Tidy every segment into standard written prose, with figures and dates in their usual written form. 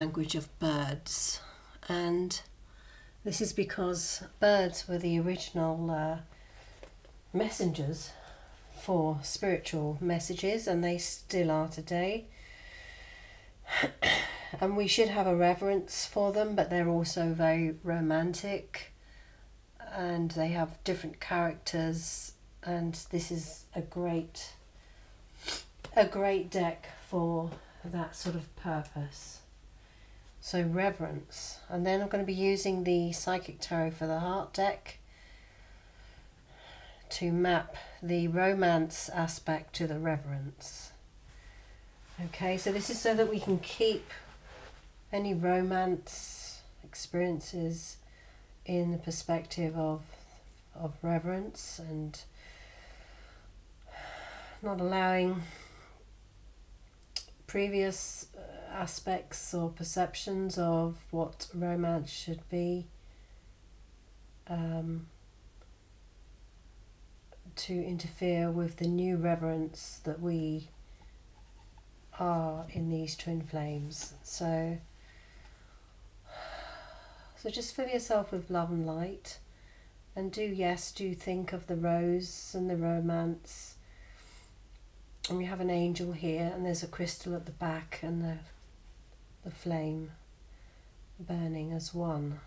language of birds, and this is because birds were the original messengers for spiritual messages, and they still are today. And we should have a reverence for them, but they're also very romantic and they have different characters, and this is a great deck for that sort of purpose. So Reverence, and then I'm going to be using the Psychic Tarot for the Heart deck to map the romance aspect to the Reverence. Okay, so this is so that we can keep any romance experiences in the perspective of Reverence, and not allowing previous aspects or perceptions of what romance should be to interfere with the new Reverence that we are in these twin flames. So just fill yourself with love and light, and do think of the rose and the romance. And we have an angel here, and there's a crystal at the back, and the flame burning as one.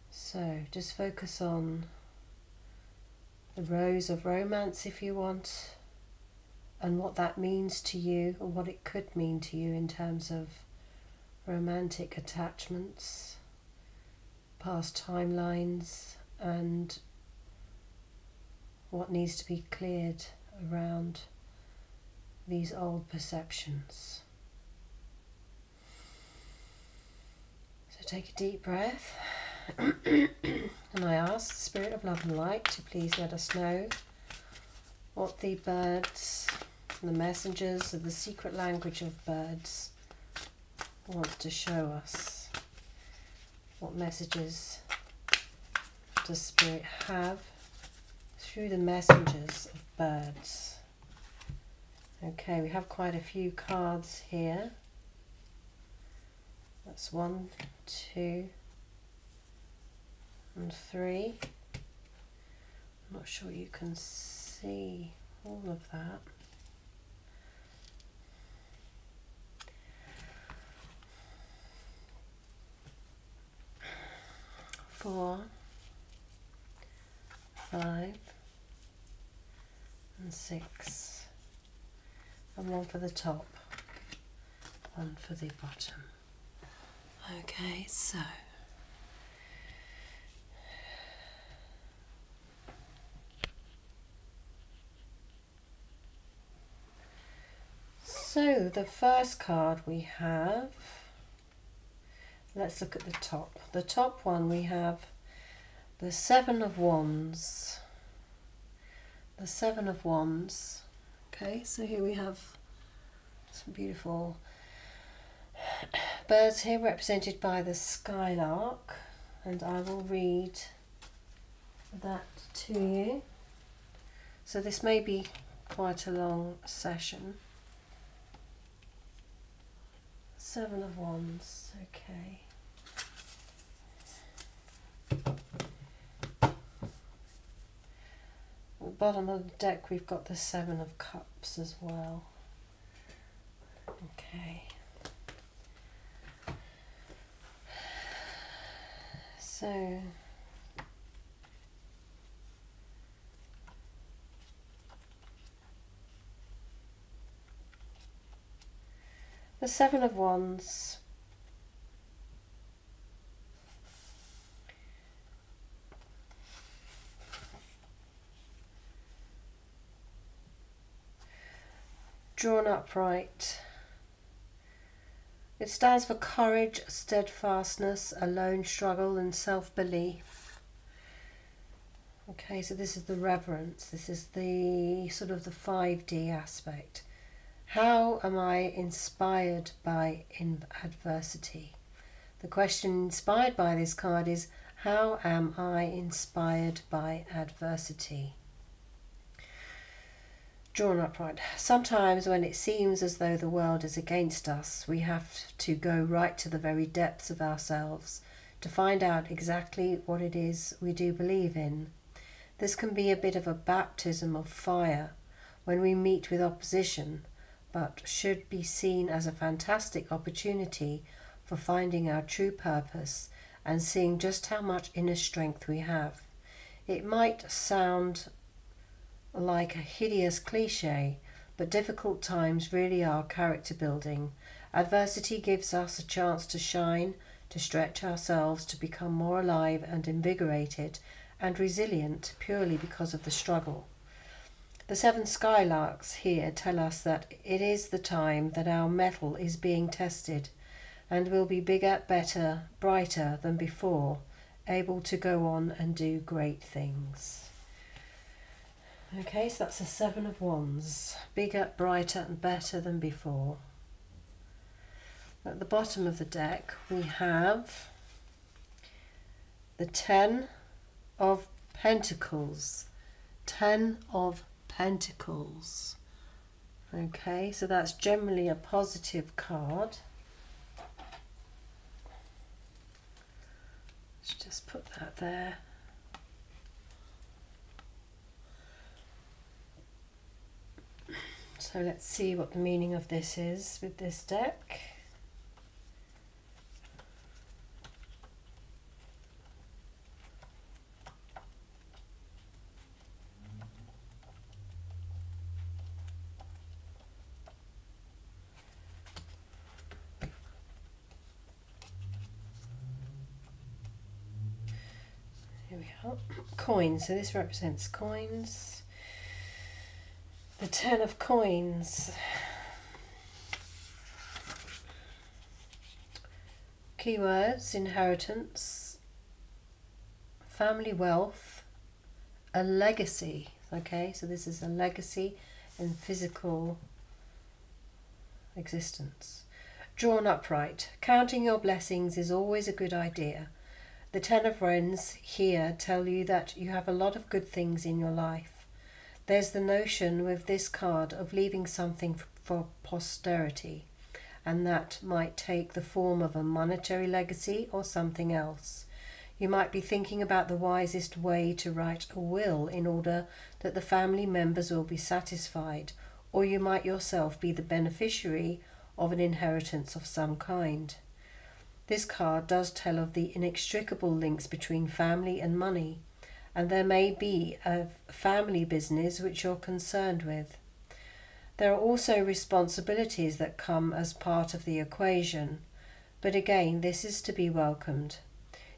So just focus on the rose of romance if you want, and what that means to you, or what it could mean to you in terms of romantic attachments, past timelines, and what needs to be cleared around these old perceptions. So take a deep breath and I ask the Spirit of Love and Light to please let us know what the birds, the messengers of the secret language of birds, want to show us. What messages does Spirit have through the messengers of birds? Okay, we have quite a few cards here. That's 1, 2, and 3. I'm not sure you can see all of that. 4, 5, and 6, and 1 for the top, 1 for the bottom. Okay, so the first card we have, let's look at the top. The top one, we have the 7 of Wands. The 7 of Wands. Okay, so here we have some beautiful birds here represented by the skylark, and I will read that to you. So this may be quite a long session. 7 of Wands, okay. At the bottom of the deck we've got the 7 of Cups as well. Okay. So the 7 of Wands drawn upright. It stands for courage, steadfastness, alone struggle, and self-belief. Okay, so this is the Reverence. This is the sort of the 5D aspect. How am I inspired by adversity? The question inspired by this card is, how am I inspired by adversity? Drawn upright. Sometimes when it seems as though the world is against us, we have to go right to the very depths of ourselves to find out exactly what it is we do believe in. This can be a bit of a baptism of fire when we meet with opposition, but should be seen as a fantastic opportunity for finding our true purpose and seeing just how much inner strength we have. It might sound like a hideous cliche, but difficult times really are character building. Adversity gives us a chance to shine, to stretch ourselves, to become more alive and invigorated and resilient purely because of the struggle. The 7 skylarks here tell us that it is the time that our mettle is being tested and will be bigger, better, brighter than before, able to go on and do great things. Okay, so that's the 7 of Wands. Bigger, brighter and better than before. At the bottom of the deck we have the 10 of Pentacles. 10 of Pentacles. Okay, so that's generally a positive card. Let's just put that there. So let's see what the meaning of this is with this deck. Here we are. Coins. So this represents coins. The 10 of coins. Keywords: inheritance, family wealth, a legacy. Okay, so this is a legacy in physical existence. Drawn upright. Counting your blessings is always a good idea. The 10 of Wands here tell you that you have a lot of good things in your life. There's the notion with this card of leaving something for posterity, and that might take the form of a monetary legacy or something else. You might be thinking about the wisest way to write a will in order that the family members will be satisfied, or you might yourself be the beneficiary of an inheritance of some kind. This card does tell of the inextricable links between family and money, and there may be a family business which you're concerned with. There are also responsibilities that come as part of the equation, but again, this is to be welcomed.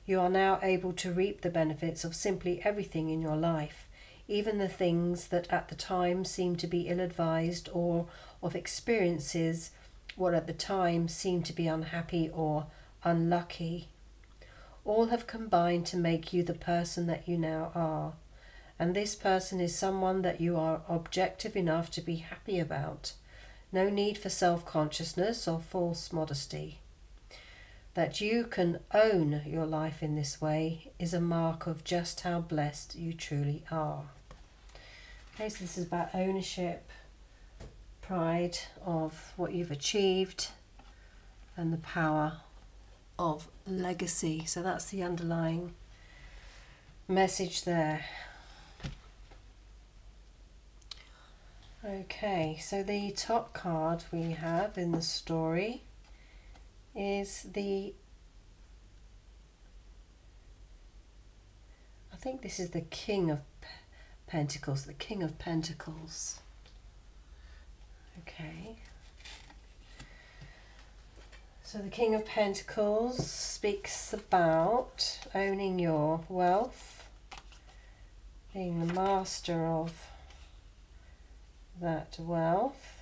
You are now able to reap the benefits of simply everything in your life, even the things that at the time seemed to be ill-advised, or of experiences what at the time seemed to be unhappy or unlucky. All have combined to make you the person that you now are, and this person is someone that you are objective enough to be happy about. No need for self-consciousness or false modesty. That you can own your life in this way is a mark of just how blessed you truly are. Okay, so this is about ownership, pride of what you've achieved, and the power of legacy. So that's the underlying message there. Okay, so the top card we have in the story is I think this is the King of Pentacles, the King of Pentacles. Okay. So the King of Pentacles speaks about owning your wealth, being the master of that wealth.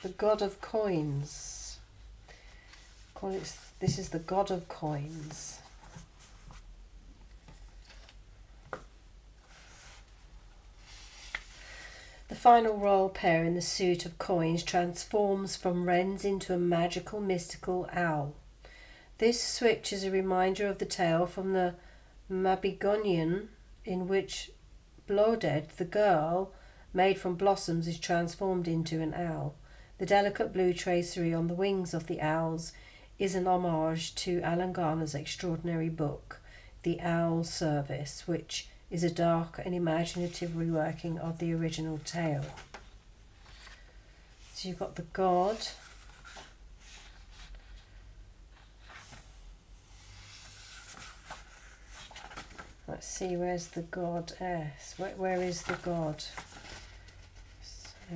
The God of Coins. This is the God of Coins. The final royal pair in the suit of coins transforms from wrens into a magical, mystical owl. This switch is a reminder of the tale from the Mabinogion in which blooded, the girl made from blossoms is transformed into an owl. The delicate blue tracery on the wings of the owls is an homage to Alan Garner's extraordinary book, The Owl's Service, which is a dark and imaginative reworking of the original tale. So you've got the god. Let's see, where's the goddess? Where is the god? So,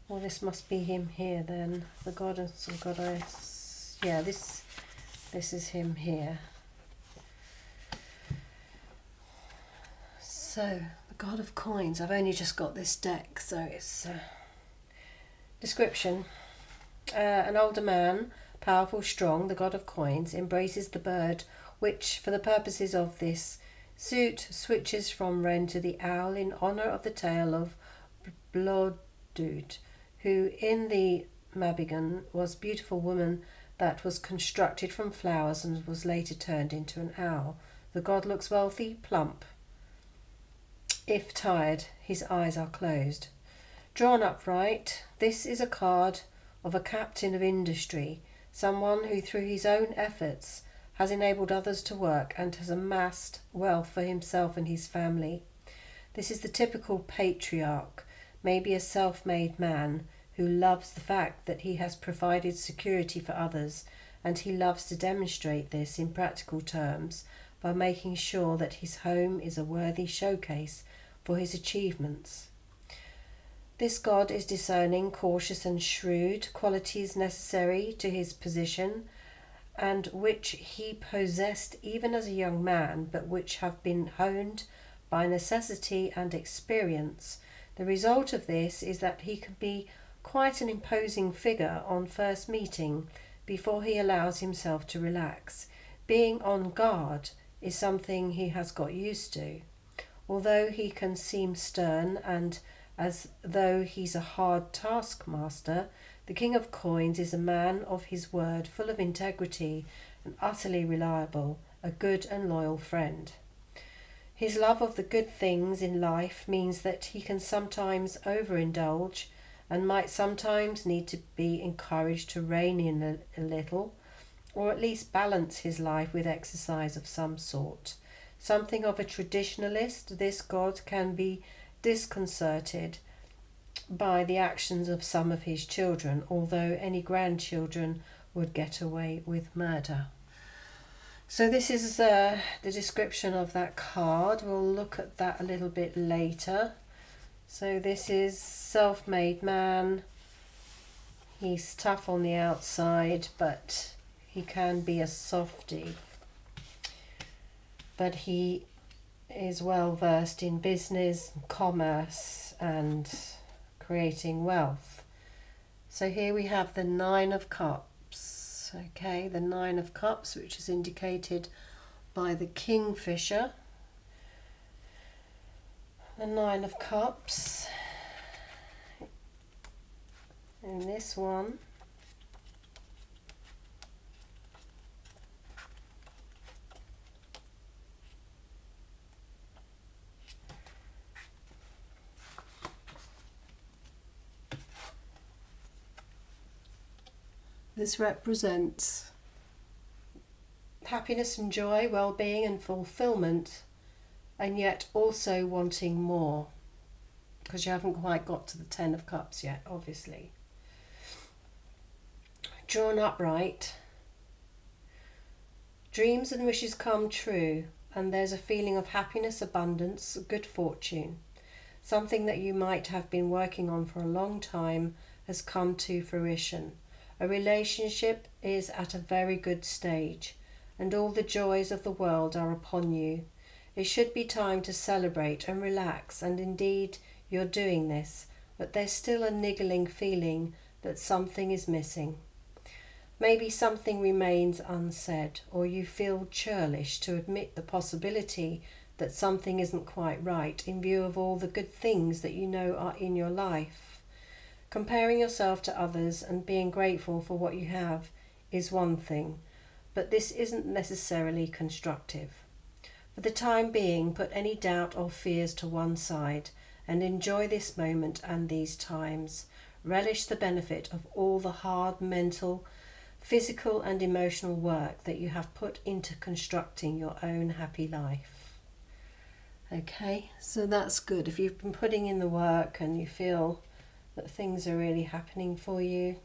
well, this must be him here then. The goddess and goddess. Yeah, this is him here. So, the god of coins. I've only just got this deck, so it's description. An older man, powerful, strong, the god of coins, embraces the bird, which, for the purposes of this suit, switches from wren to the owl in honour of the tale of Blodud, who in the Mabinogion was a beautiful woman that was constructed from flowers and was later turned into an owl. The god looks wealthy, plump. If tired, his eyes are closed. Drawn upright, this is a card of a captain of industry, someone who through his own efforts has enabled others to work and has amassed wealth for himself and his family. This is the typical patriarch, maybe a self-made man, who loves the fact that he has provided security for others, and he loves to demonstrate this in practical terms by making sure that his home is a worthy showcase for his achievements. This god is discerning, cautious and shrewd, qualities necessary to his position and which he possessed even as a young man, but which have been honed by necessity and experience. The result of this is that he can be quite an imposing figure on first meeting before he allows himself to relax. Being on guard is something he has got used to. Although he can seem stern and as though he's a hard taskmaster, the King of Coins is a man of his word, full of integrity and utterly reliable, a good and loyal friend. His love of the good things in life means that he can sometimes overindulge and might sometimes need to be encouraged to rein in a little, or at least balance his life with exercise of some sort. Something of a traditionalist, this god can be disconcerted by the actions of some of his children, although any grandchildren would get away with murder. So this is the description of that card. We'll look at that a little bit later. So this is self-made man. He's tough on the outside, but he can be a softie. But he is well versed in business, commerce and creating wealth. So here we have the Nine of Cups. Okay, the Nine of Cups, which is indicated by the Kingfisher. The Nine of Cups. And this one this represents happiness and joy, well-being and fulfillment, and yet also wanting more, because you haven't quite got to the Ten of Cups yet, obviously. Drawn upright, dreams and wishes come true, and there's a feeling of happiness, abundance, good fortune. Something that you might have been working on for a long time has come to fruition. A relationship is at a very good stage, and all the joys of the world are upon you. It should be time to celebrate and relax, and indeed you're doing this, but there's still a niggling feeling that something is missing. Maybe something remains unsaid, or you feel churlish to admit the possibility that something isn't quite right in view of all the good things that you know are in your life. Comparing yourself to others and being grateful for what you have is one thing, but this isn't necessarily constructive. For the time being, put any doubt or fears to one side and enjoy this moment and these times. Relish the benefit of all the hard mental, physical and emotional work that you have put into constructing your own happy life. Okay, so that's good. If you've been putting in the work and you feel that things are really happening for you,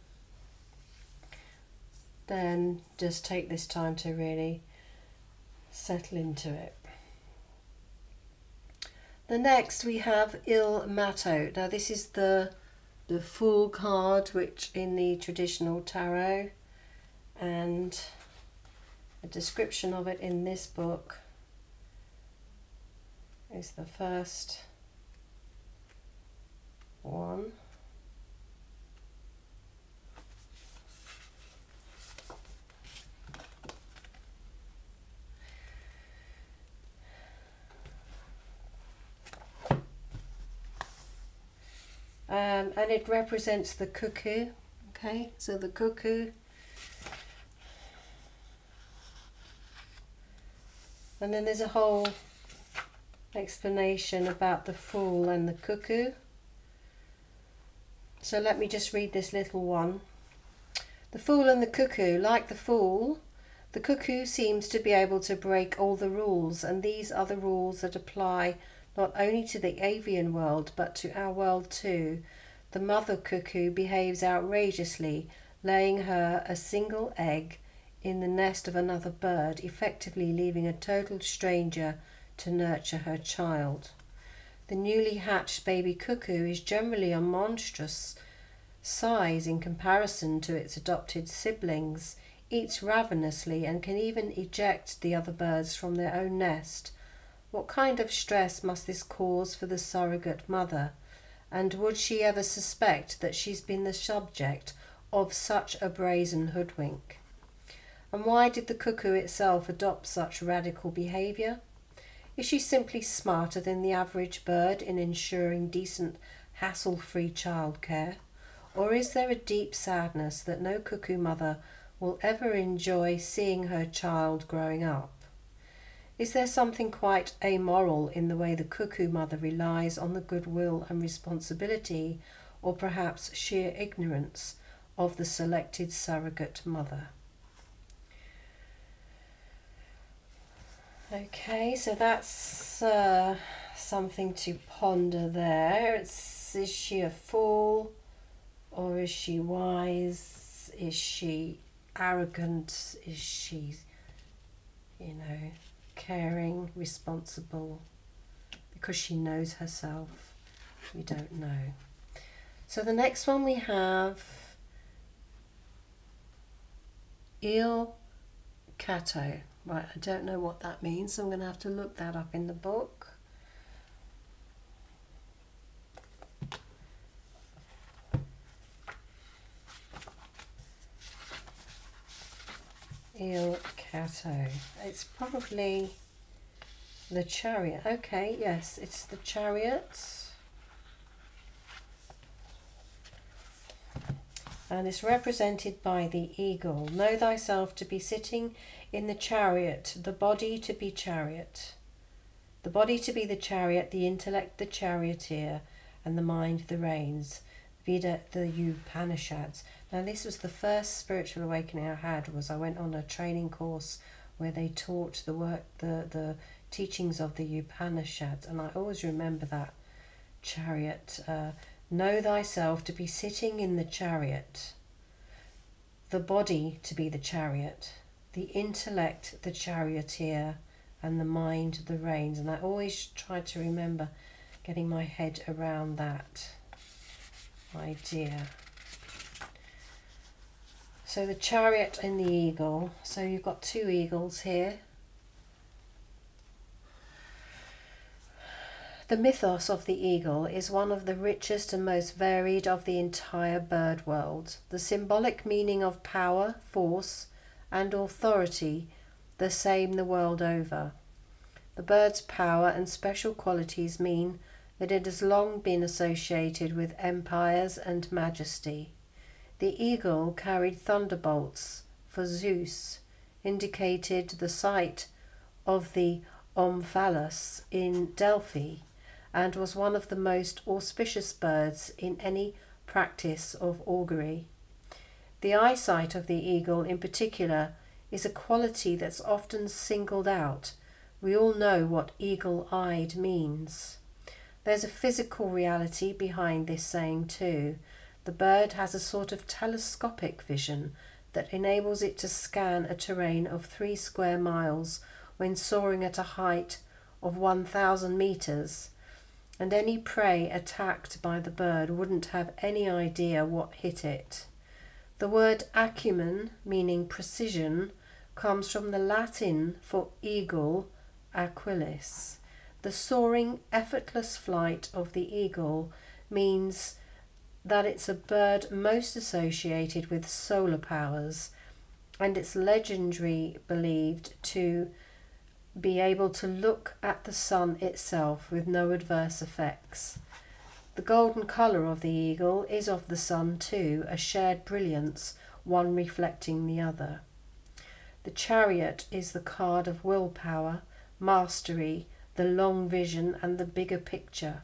then just take this time to really settle into it. The next we have Il Matto. Now this is the Fool card, which in the traditional tarot, and a description of it in this book is the first one. And it represents the cuckoo. Okay, so the cuckoo. And then there's a whole explanation about the fool and the cuckoo. So let me just read this little one. The fool and the cuckoo. Like the fool, the cuckoo seems to be able to break all the rules, and these are the rules that apply not only to the avian world but to our world too. The mother cuckoo behaves outrageously, laying her a single egg in the nest of another bird, effectively leaving a total stranger to nurture her child. The newly hatched baby cuckoo is generally a monstrous size in comparison to its adopted siblings, eats ravenously and can even eject the other birds from their own nest. What kind of stress must this cause for the surrogate mother? And would she ever suspect that she's been the subject of such a brazen hoodwink? And why did the cuckoo itself adopt such radical behaviour? Is she simply smarter than the average bird in ensuring decent, hassle-free childcare? Or is there a deep sadness that no cuckoo mother will ever enjoy seeing her child growing up? Is there something quite amoral in the way the cuckoo mother relies on the goodwill and responsibility, or perhaps sheer ignorance, of the selected surrogate mother? Okay, so that's something to ponder there. Is she a fool, or is she wise? Is she arrogant? Is she, caring, responsible, because she knows herself? We don't know. So the next one we have Il Cato. Right, I don't know what that means, so I'm going to have to look that up in the book. Il Cato. It's probably the Chariot. Okay, yes, it's the Chariot. And it's represented by the eagle. Know thyself to be sitting in the chariot, the body to be chariot. The body to be the chariot, the intellect the charioteer, and the mind the reins. Veda the Upanishads. Now this was the first spiritual awakening I had. I went on a training course where they taught the teachings of the Upanishads, and I always remember that chariot. Know thyself to be sitting in the chariot, the body to be the chariot, the intellect the charioteer, and the mind the reins. And I always try to remember getting my head around that idea. So the chariot and the eagle. So you've got two eagles here. The mythos of the eagle is one of the richest and most varied of the entire bird world. The symbolic meaning of power, force, and authority the same the world over. The bird's power and special qualities mean that it has long been associated with empires and majesty. The eagle carried thunderbolts for Zeus, indicated the sight of the Omphalos in Delphi, and was one of the most auspicious birds in any practice of augury. The eyesight of the eagle in particular is a quality that's often singled out. We all know what eagle-eyed means. There's a physical reality behind this saying too. The bird has a sort of telescopic vision that enables it to scan a terrain of 3 square miles when soaring at a height of 1,000 meters, and any prey attacked by the bird wouldn't have any idea what hit it. The word acumen, meaning precision, comes from the Latin for eagle, aquilis. The soaring, effortless flight of the eagle means that it's a bird most associated with solar powers, and it's legendary believed to be able to look at the sun itself with no adverse effects. The golden colour of the eagle is of the sun too, a shared brilliance, one reflecting the other. The chariot is the card of willpower, mastery, the long vision and the bigger picture.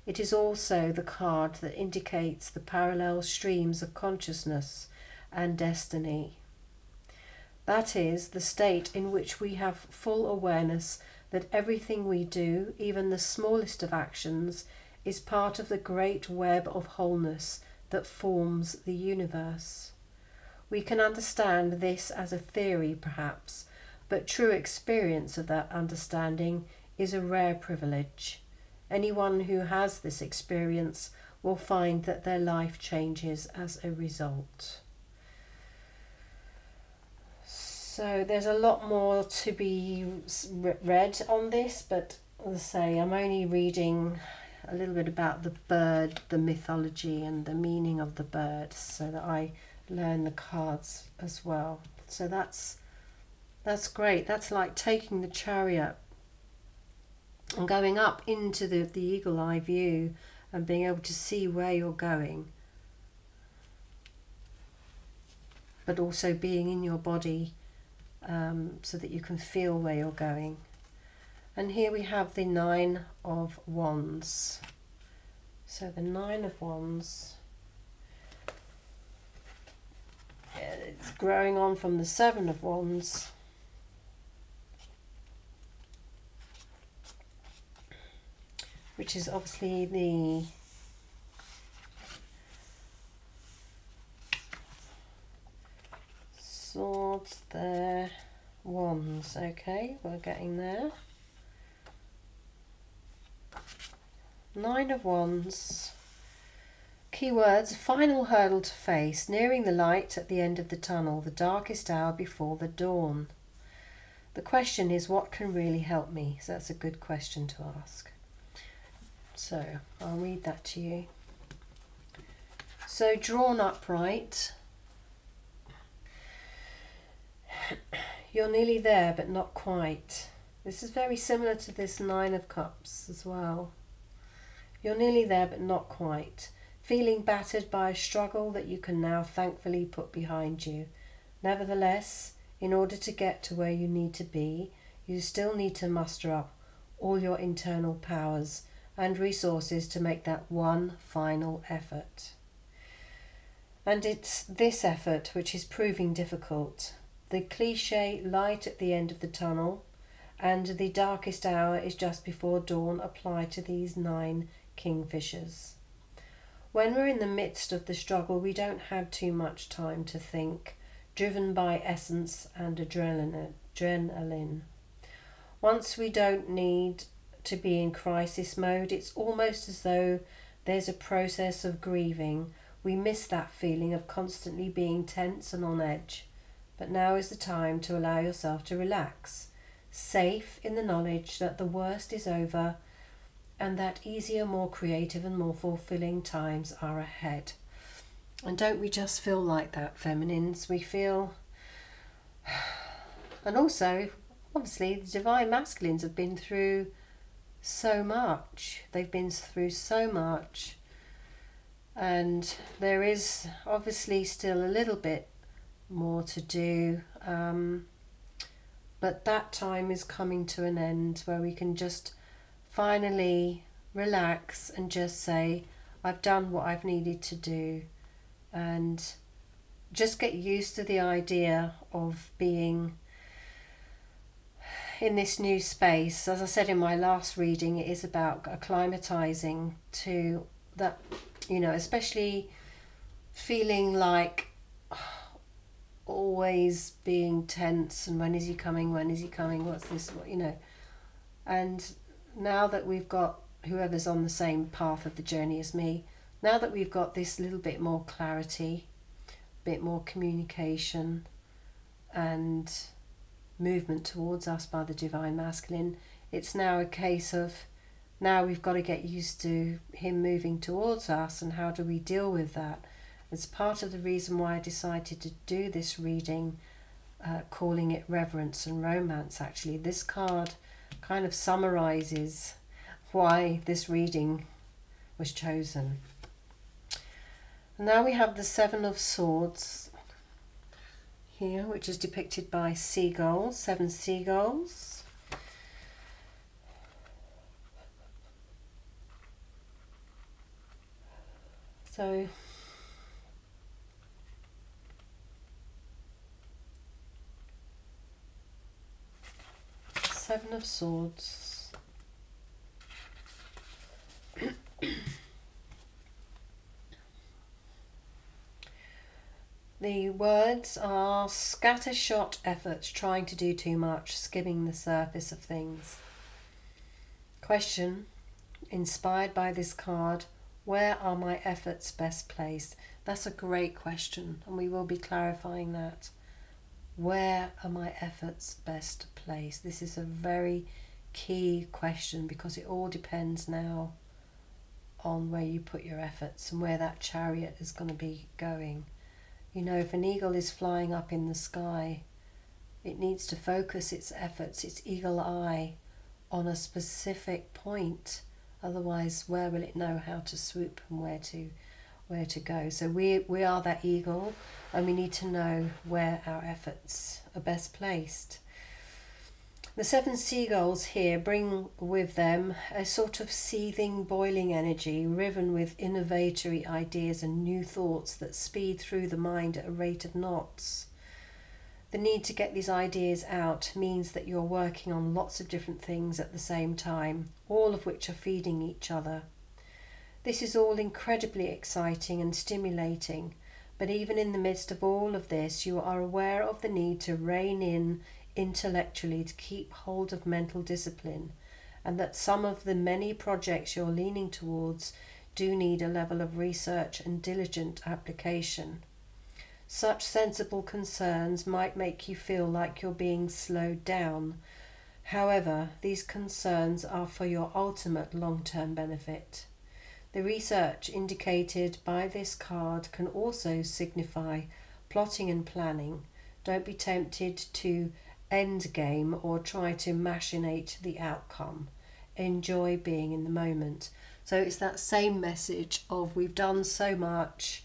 It is also the card that indicates the parallel streams of consciousness and destiny. That is, the state in which we have full awareness that everything we do, even the smallest of actions, is part of the great web of wholeness that forms the universe. We can understand this as a theory, perhaps, but true experience of that understanding is a rare privilege. Anyone who has this experience will find that their life changes as a result. So there's a lot more to be read on this, but as I say, I'm only reading a little bit about the bird, the mythology and the meaning of the bird, so that I learn the cards as well. So that's great. That's like taking the chariot and going up into the eagle eye view and being able to see where you're going, but also being in your body so that you can feel where you're going. And here we have the 9 of Wands. So the 9 of Wands, it's growing on from the 7 of Wands. Which is obviously the swords there, wands. Okay, we're getting there. 9 of Wands. Keywords: final hurdle to face, nearing the light at the end of the tunnel, the darkest hour before the dawn. The question is, what can really help me? So that's a good question to ask. So I'll read that to you. So drawn upright. You're nearly there, but not quite. This is very similar to this 9 of Cups as well. You're nearly there, but not quite. Feeling battered by a struggle that you can now thankfully put behind you. Nevertheless, in order to get to where you need to be, you still need to muster up all your internal powers and resources to make that one final effort. And it's this effort which is proving difficult. The cliché light at the end of the tunnel and the darkest hour is just before dawn apply to these 9 kingfishers. When we're in the midst of the struggle, we don't have too much time to think, driven by essence and adrenaline. Once we don't need to be in crisis mode, it's almost as though there's a process of grieving. We miss that feeling of constantly being tense and on edge. But now is the time to allow yourself to relax, safe in the knowledge that the worst is over and that easier, more creative and more fulfilling times are ahead. And don't we just feel like that, feminines? We feel... And also, obviously, the divine masculines have been through so much. They've been through so much. And there is obviously still a little bit more to do. But that time is coming to an end where we can just finally relax and just say, I've done what I've needed to do, and just get used to the idea of being in this new space. As I said in my last reading, it is about acclimatizing to that, you know, especially feeling like always being tense and when is he coming, what's this, you know. And now that we've got whoever's on the same path of the journey as me, now that we've got this little bit more clarity, bit more communication and movement towards us by the Divine Masculine, it's now a case of, now we've got to get used to him moving towards us, and how do we deal with that? It's part of the reason why I decided to do this reading, calling it Reverence and Romance. Actually, this card kind of summarizes why this reading was chosen. And now we have the Seven of Swords here, which is depicted by seagulls, 7 seagulls. So Seven of Swords. The words are scattershot efforts, trying to do too much, skimming the surface of things. Question, inspired by this card, where are my efforts best placed? That's a great question, and we will be clarifying that. Where are my efforts best placed? This is a very key question, because it all depends now on where you put your efforts and where that chariot is going to be going. You know, if an eagle is flying up in the sky, it needs to focus its efforts, its eagle eye, on a specific point. Otherwise, where will it know how to swoop and where to go? So we are that eagle, and we need to know where our efforts are best placed. The 7 seagulls here bring with them a sort of seething, boiling energy, riven with innovatory ideas and new thoughts that speed through the mind at a rate of knots. The need to get these ideas out means that you're working on lots of different things at the same time, all of which are feeding each other. This is all incredibly exciting and stimulating, but even in the midst of all of this, you are aware of the need to rein in intellectually to keep hold of mental discipline, and that some of the many projects you're leaning towards do need a level of research and diligent application. Such sensible concerns might make you feel like you're being slowed down. However, these concerns are for your ultimate long-term benefit. The research indicated by this card can also signify plotting and planning. Don't be tempted to end game or try to machinate the outcome. Enjoy being in the moment. So it's that same message of, we've done so much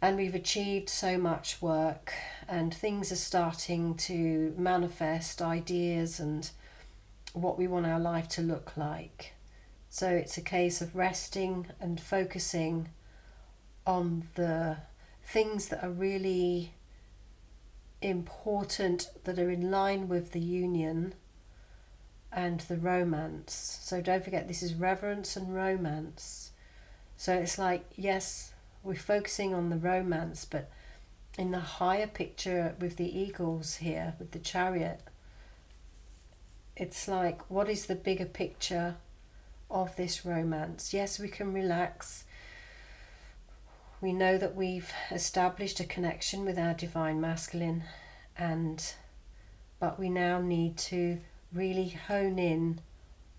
and we've achieved so much work, and things are starting to manifest, ideas and what we want our life to look like. So it's a case of resting and focusing on the things that are really important, that are in line with the union and the romance. So don't forget, this is reverence and romance. So it's like, yes, we're focusing on the romance, but in the higher picture with the eagles here, with the chariot, it's like, what is the bigger picture of this romance? Yes, we can relax. We know that we've established a connection with our Divine Masculine, but we now need to really hone in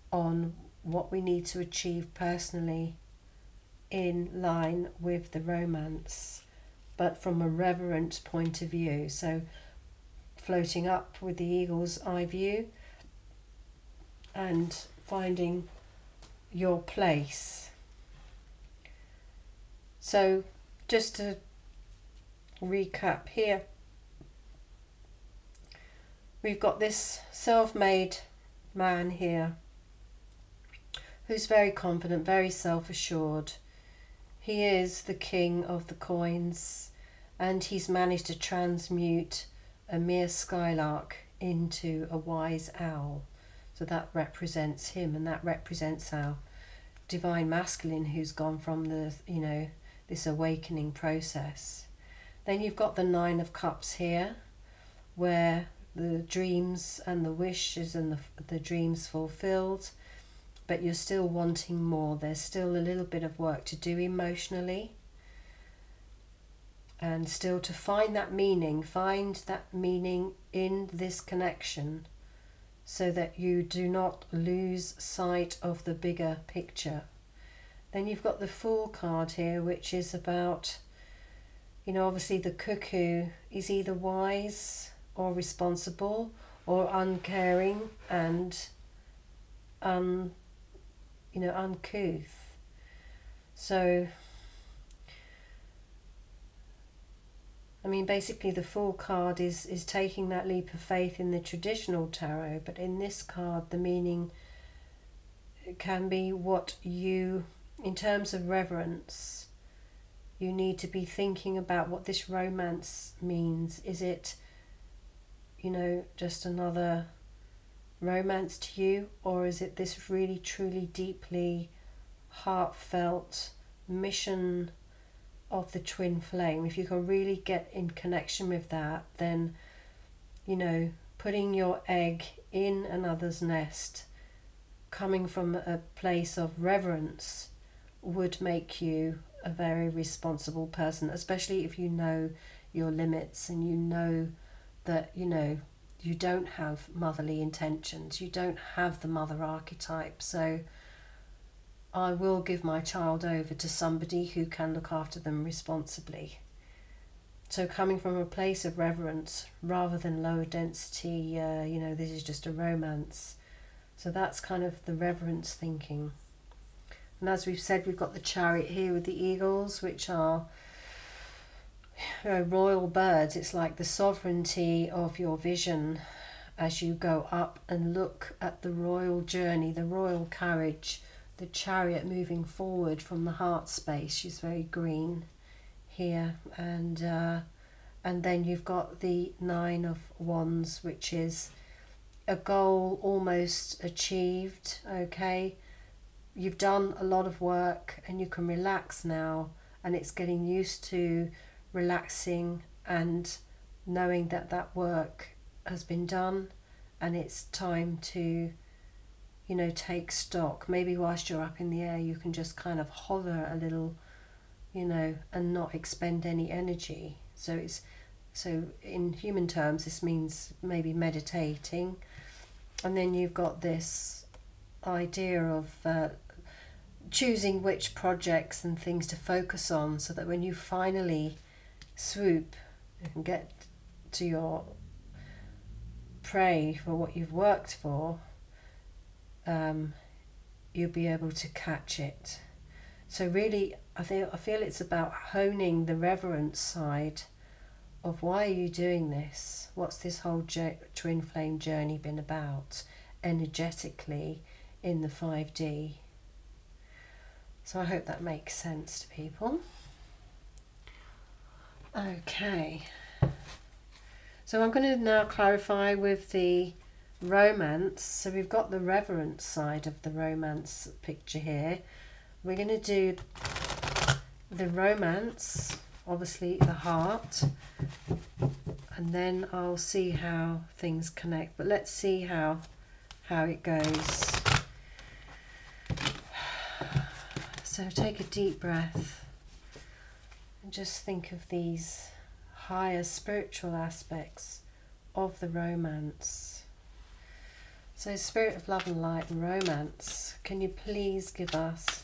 on what we need to achieve personally in line with the romance, but from a reverent point of view. So floating up with the eagle's eye view and finding your place. So just to recap here, we've got this self-made man here who's very confident, very self-assured. He is the king of the coins, and he's managed to transmute a mere skylark into a wise owl. So that represents him, and that represents our divine masculine who's gone from the, you know, this awakening process. Then you've got the Nine of Cups here, where the dreams and the wishes and the dreams fulfilled, but you're still wanting more. There's still a little bit of work to do emotionally, and still to find that meaning in this connection, so that you do not lose sight of the bigger picture. Then you've got the Fool card here, which is about, you know, obviously the cuckoo is either wise or responsible or uncaring and you know, uncouth. So I mean, basically the Fool card is taking that leap of faith in the traditional tarot, but in this card the meaning can be what you, in terms of reverence, you need to be thinking about what this romance means. Is it, you know, just another romance to you, or is it this really truly deeply heartfelt mission of the twin flame? If you can really get in connection with that, then, you know, putting your egg in another's nest, coming from a place of reverence, would make you a very responsible person, especially if you know your limits and you know that, you know, you don't have motherly intentions, you don't have the mother archetype. So I will give my child over to somebody who can look after them responsibly. So coming from a place of reverence rather than lower density, you know, this is just a romance. So that's kind of the reverence thinking. And as we've said, we've got the Chariot here with the eagles, which are, you know, royal birds. It's like the sovereignty of your vision as you go up and look at the royal journey, the royal carriage, the chariot moving forward from the heart space. She's very green here, and then you've got the Nine of Wands, which is a goal almost achieved. Okay, you've done a lot of work and you can relax now, and it's getting used to relaxing and knowing that that work has been done, and it's time to, you know, take stock. Maybe whilst you're up in the air you can just kind of hover a little, you know, and not expend any energy. So in human terms this means maybe meditating. And then you've got this idea of choosing which projects and things to focus on, so that when you finally swoop and get to your prey for what you've worked for, you'll be able to catch it. So really I feel it's about honing the reverence side of why are you doing this? What's this whole twin flame journey been about energetically in the 5D? So I hope that makes sense to people. Okay, so I'm going to now clarify with the romance. So we've got the reverence side of the romance picture here. We're going to do the romance, obviously the heart, and then I'll see how things connect. But let's see how it goes. So take a deep breath and just think of these higher spiritual aspects of the romance. So Spirit of Love and Light and Romance, can you please give us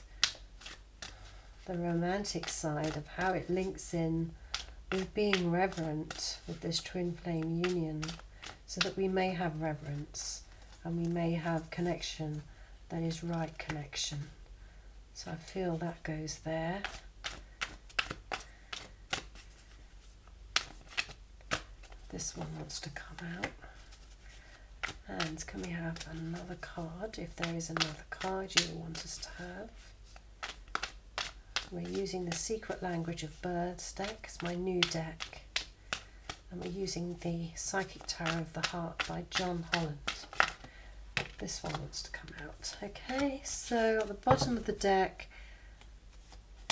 the romantic side of how it links in with being reverent with this twin flame union, so that we may have reverence and we may have connection that is right connection. So I feel that goes there. This one wants to come out. And can we have another card, if there is another card you want us to have? We're using the Secret Language of Birds deck. It's my new deck. And we're using the Psychic Tarot of the Heart by John Holland. This one wants to come out. Okay, so at the bottom of the deck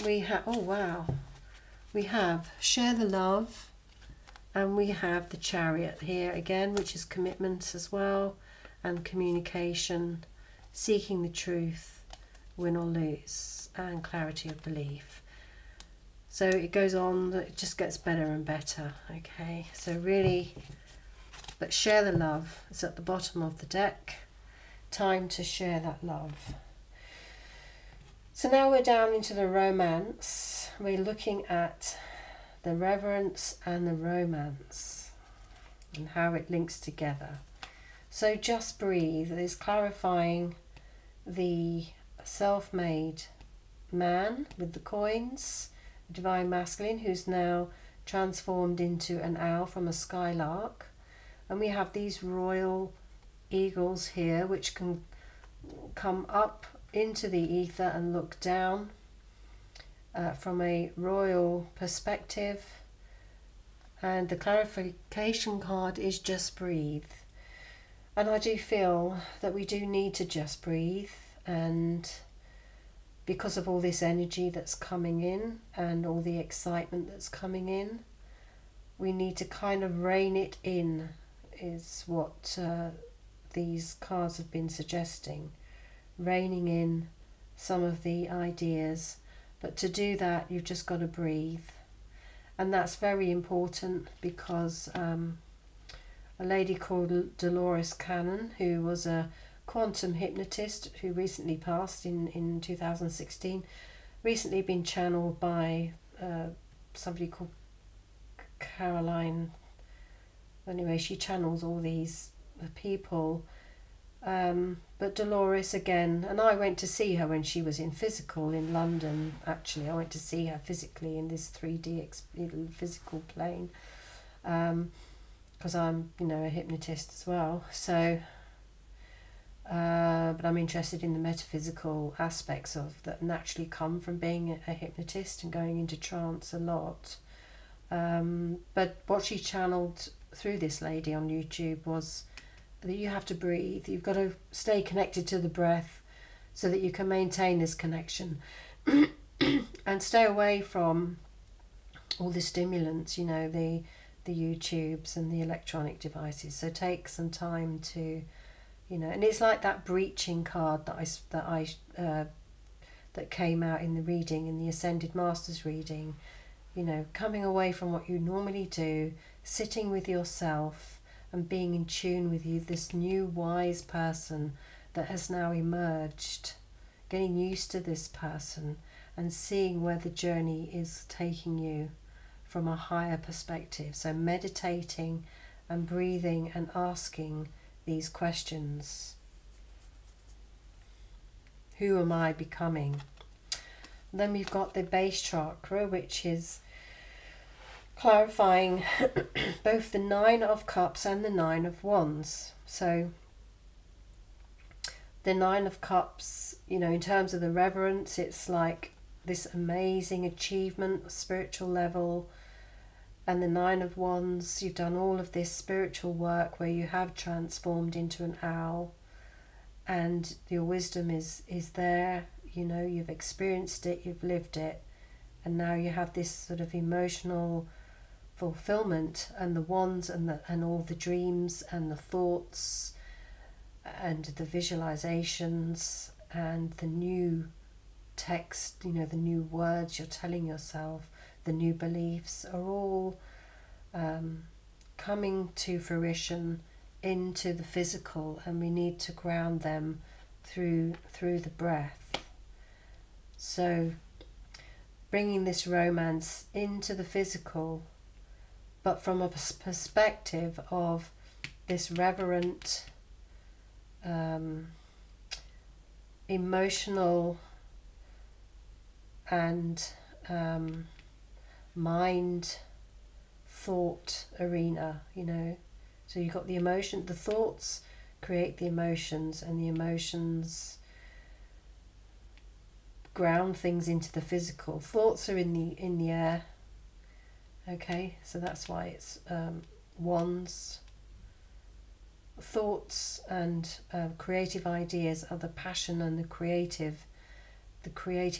we have, oh wow, we have Share the Love, and we have the Chariot here again, which is commitment as well, and communication, seeking the truth, win or lose, and clarity of belief. So it goes on, it just gets better and better. Okay, so really, but share the love. It's at the bottom of the deck. Time to share that love. So now we're down into the romance. We're looking at the reverence and the romance and how it links together. So just breathe is clarifying the self-made man with the coins, divine masculine, who's now transformed into an owl from a skylark. And we have these royal eagles here, which can come up into the ether and look down from a royal perspective. And the clarification card is just breathe. And I do feel that we do need to just breathe, and because of all this energy that's coming in and all the excitement that's coming in, we need to kind of rein it in, is what these cards have been suggesting. Reining in some of the ideas, but to do that you've just got to breathe. And that's very important, because a lady called Dolores Cannon, who was a quantum hypnotist who recently passed in 2016, recently been channeled by somebody called Caroline. Anyway, she channels all these people. But Dolores again, and I went to see her when she was in physical in London. Actually, I went to see her physically in this 3D physical plane, because I'm, you know, a hypnotist as well. So, but I'm interested in the metaphysical aspects of that naturally come from being a hypnotist and going into trance a lot. But what she channeled through this lady on YouTube was that you have to breathe. You've got to stay connected to the breath so that you can maintain this connection and stay away from all the stimulants, you know, the YouTubes and the electronic devices. So take some time to, you know, and it's like that breaching card that came out in the reading, in the Ascended Masters reading, you know, coming away from what you normally do, sitting with yourself and being in tune with you, this new wise person that has now emerged, getting used to this person and seeing where the journey is taking you from a higher perspective. So meditating and breathing and asking these questions. Who am I becoming? And then we've got the base chakra, which is clarifying both the 9 of Cups and the 9 of Wands. So the 9 of Cups, you know, in terms of the reverence, it's like this amazing achievement, spiritual level. And the 9 of Wands, you've done all of this spiritual work where you have transformed into an owl, and your wisdom is there, you know, you've experienced it, you've lived it, and now you have this sort of emotional fulfillment, and the wands and all the dreams and the thoughts and the visualizations and the new text, you know, the new words you're telling yourself, the new beliefs are all coming to fruition into the physical, and we need to ground them through the breath. So bringing this romance into the physical, but from a perspective of this reverent, emotional and mind thought arena, you know. So you've got the emotion, the thoughts create the emotions, and the emotions ground things into the physical. Thoughts are in the air. Okay, so that's why it's wands. Thoughts and creative ideas are the passion and the creative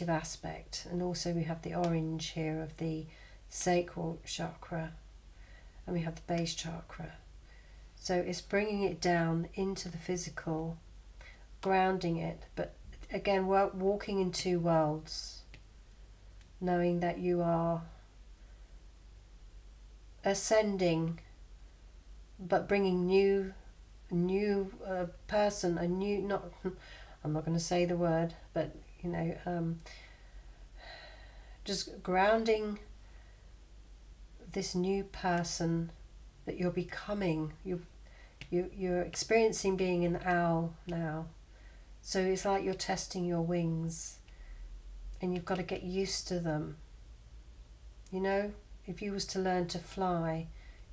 aspect. And also we have the orange here of the sacral chakra, and we have the base chakra. So it's bringing it down into the physical, grounding it, but again, walking in two worlds, knowing that you are ascending, but bringing new person, a new, not, I'm not going to say the word, but you know, just grounding this new person that you're becoming. You're experiencing being an owl now, so it's like you're testing your wings, and you've got to get used to them. You know, if you was to learn to fly,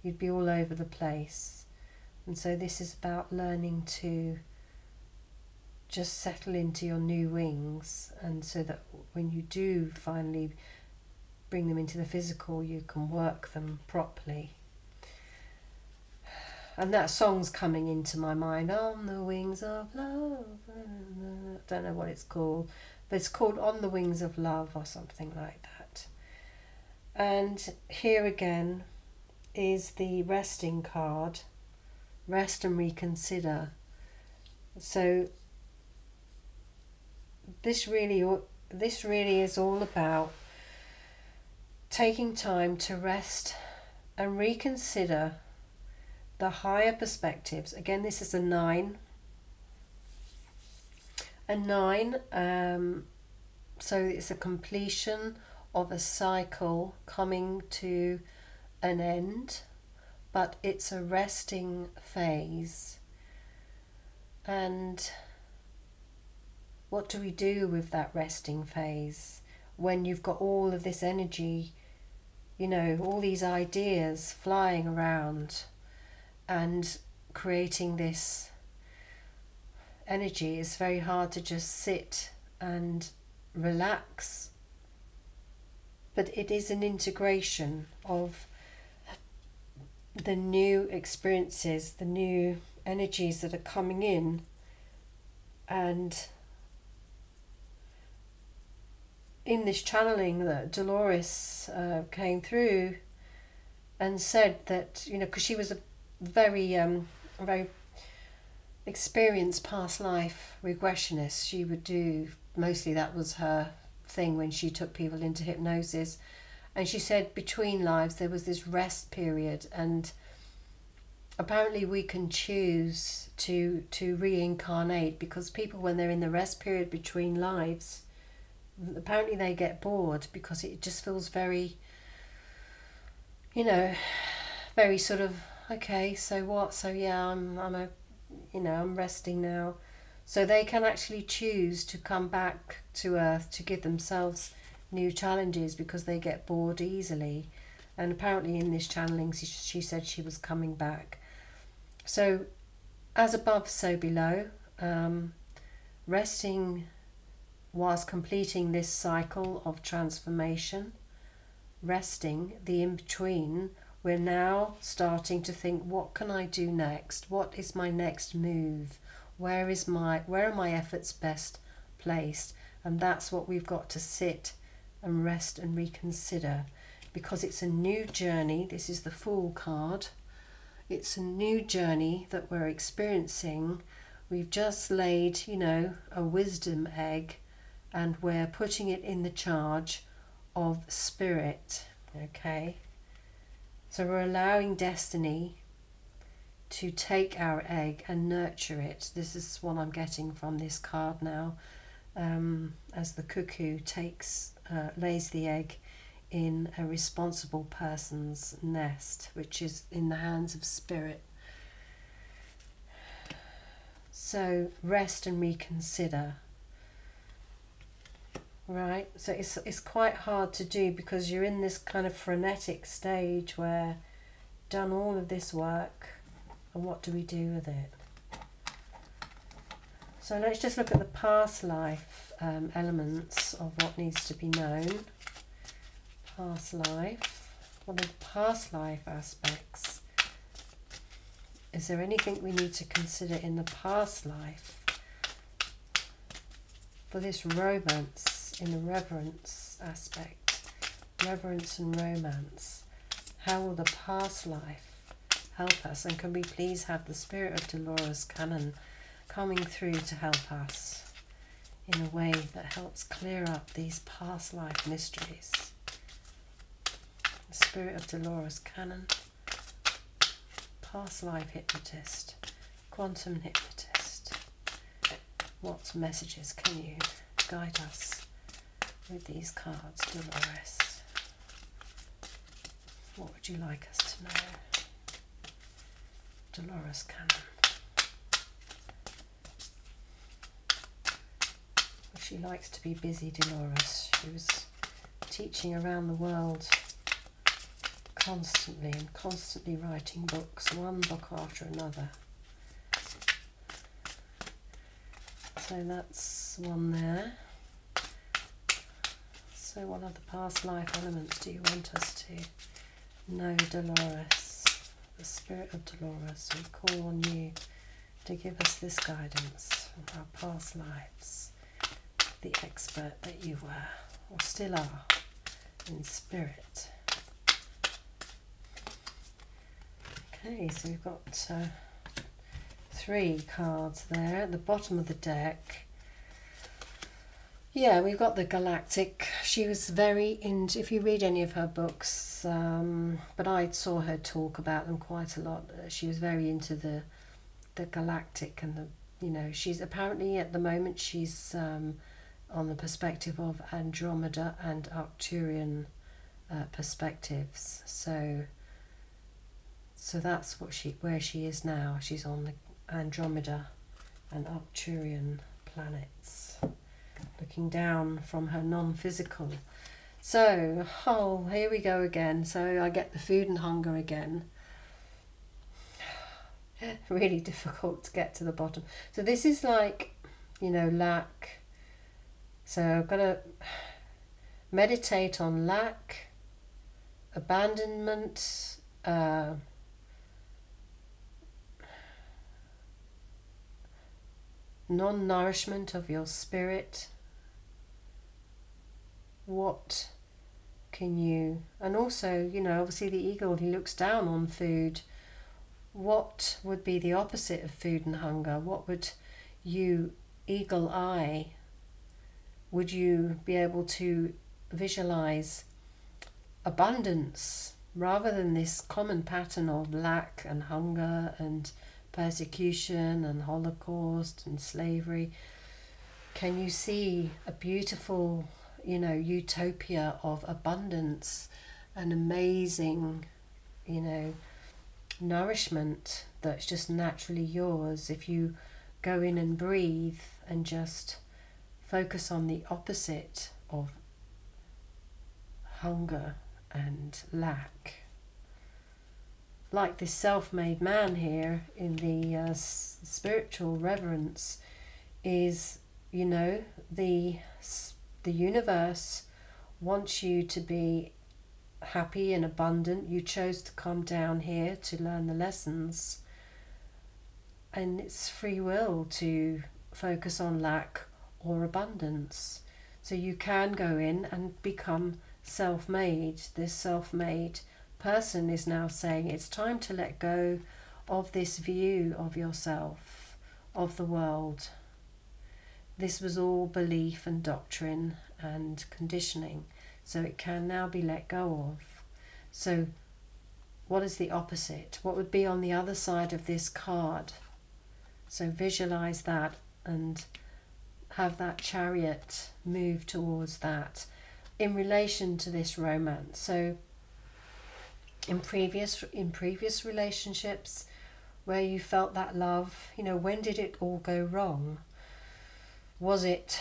you'd be all over the place. And so this is about learning to just settle into your new wings, and so that when you do finally bring them into the physical, you can work them properly. And that song's coming into my mind, On the Wings of Love. I don't know what it's called, but it's called On the Wings of Love or something like that. And here again is the resting card. Rest and reconsider. So this really is all about taking time to rest and reconsider the higher perspectives. Again, this is a 9. A 9, so it's a completion of a cycle coming to an end, but it's a resting phase. And what do we do with that resting phase when you've got all of this energy, you know, all these ideas flying around and creating this energy? It's very hard to just sit and relax, but it is an integration of the new experiences, the new energies that are coming in. And in this channeling that Dolores came through and said that, you know, because she was a very experienced past life regressionist, she would do, mostly that was her thing when she took people into hypnosis. And she said between lives there was this rest period, and apparently we can choose to reincarnate, because people, when they're in the rest period between lives, apparently they get bored, because it just feels very, you know, very sort of, okay, so what? So yeah, I'm resting now. So they can actually choose to come back to Earth to give themselves new challenges, because they get bored easily. And apparently in this channeling she said she was coming back. So as above, so below. Resting whilst completing this cycle of transformation. Resting the in-between. We're now starting to think, what can I do next? What is my next move? Where are my efforts best placed? And that's what we've got to sit and rest and reconsider, because it's a new journey. This is the Fool card. It's a new journey that we're experiencing. We've just laid, you know, a wisdom egg, and we're putting it in the charge of spirit. Okay, so we're allowing destiny to take our egg and nurture it. This is what I'm getting from this card now, as the cuckoo lays the egg in a responsible person's nest, which is in the hands of spirit. So rest and reconsider. Right, so it's quite hard to do, because you're in this kind of frenetic stage where done all of this work, and what do we do with it? So let's just look at the past life elements of what needs to be known. Past life. What are the past life aspects? Is there anything we need to consider in the past life for this romance, in the reverence aspect? Reverence and romance. How will the past life help us? And can we please have the Spirit of Dolores Cannon coming through to help us in a way that helps clear up these past life mysteries? The Spirit of Dolores Cannon, past life hypnotist, quantum hypnotist. What messages can you guide us with these cards, Dolores? What would you like us to know? Dolores Cannon. Well, she likes to be busy, Dolores. She was teaching around the world constantly and constantly writing books, one book after another. So that's one there. So what other past life elements do you want us to know, Dolores? The Spirit of Dolores, we call on you to give us this guidance of our past lives, the expert that you were, or still are, in spirit. Okay, so we've got 3 cards there at the bottom of the deck. Yeah, we've got the galactic. She was very into, if you read any of her books, but I saw her talk about them quite a lot. She was very into the galactic and the, you know, she's apparently at the moment she's on the perspective of Andromeda and Arcturian perspectives. So that's what where she is now. She's on the Andromeda and Arcturian planets, looking down from her non-physical. So, oh, here we go again. So I get the food and hunger again. Really difficult to get to the bottom. So this is like, you know, lack. So I've got to meditate on lack, abandonment, non-nourishment of your spirit. What can you, and also, you know, obviously the eagle, he looks down on food. What would be the opposite of food and hunger? What would you, eagle eye, would you be able to visualize abundance rather than this common pattern of lack and hunger and persecution and Holocaust and slavery? Can you see a beautiful, you know, utopia of abundance and amazing, you know, nourishment that's just naturally yours if you go in and breathe and just focus on the opposite of hunger and lack? Like this self-made man here in the spiritual reverence is, you know, the universe wants you to be happy and abundant. You chose to come down here to learn the lessons, and it's free will to focus on lack or abundance. So you can go in and become self-made. This self-made person is now saying it's time to let go of this view of yourself, of the world. This was all belief and doctrine and conditioning, so it can now be let go of. So what is the opposite? What would be on the other side of this card? So visualize that and have that chariot move towards that in relation to this romance. So in previous relationships where you felt that love, you know, when did it all go wrong? Was it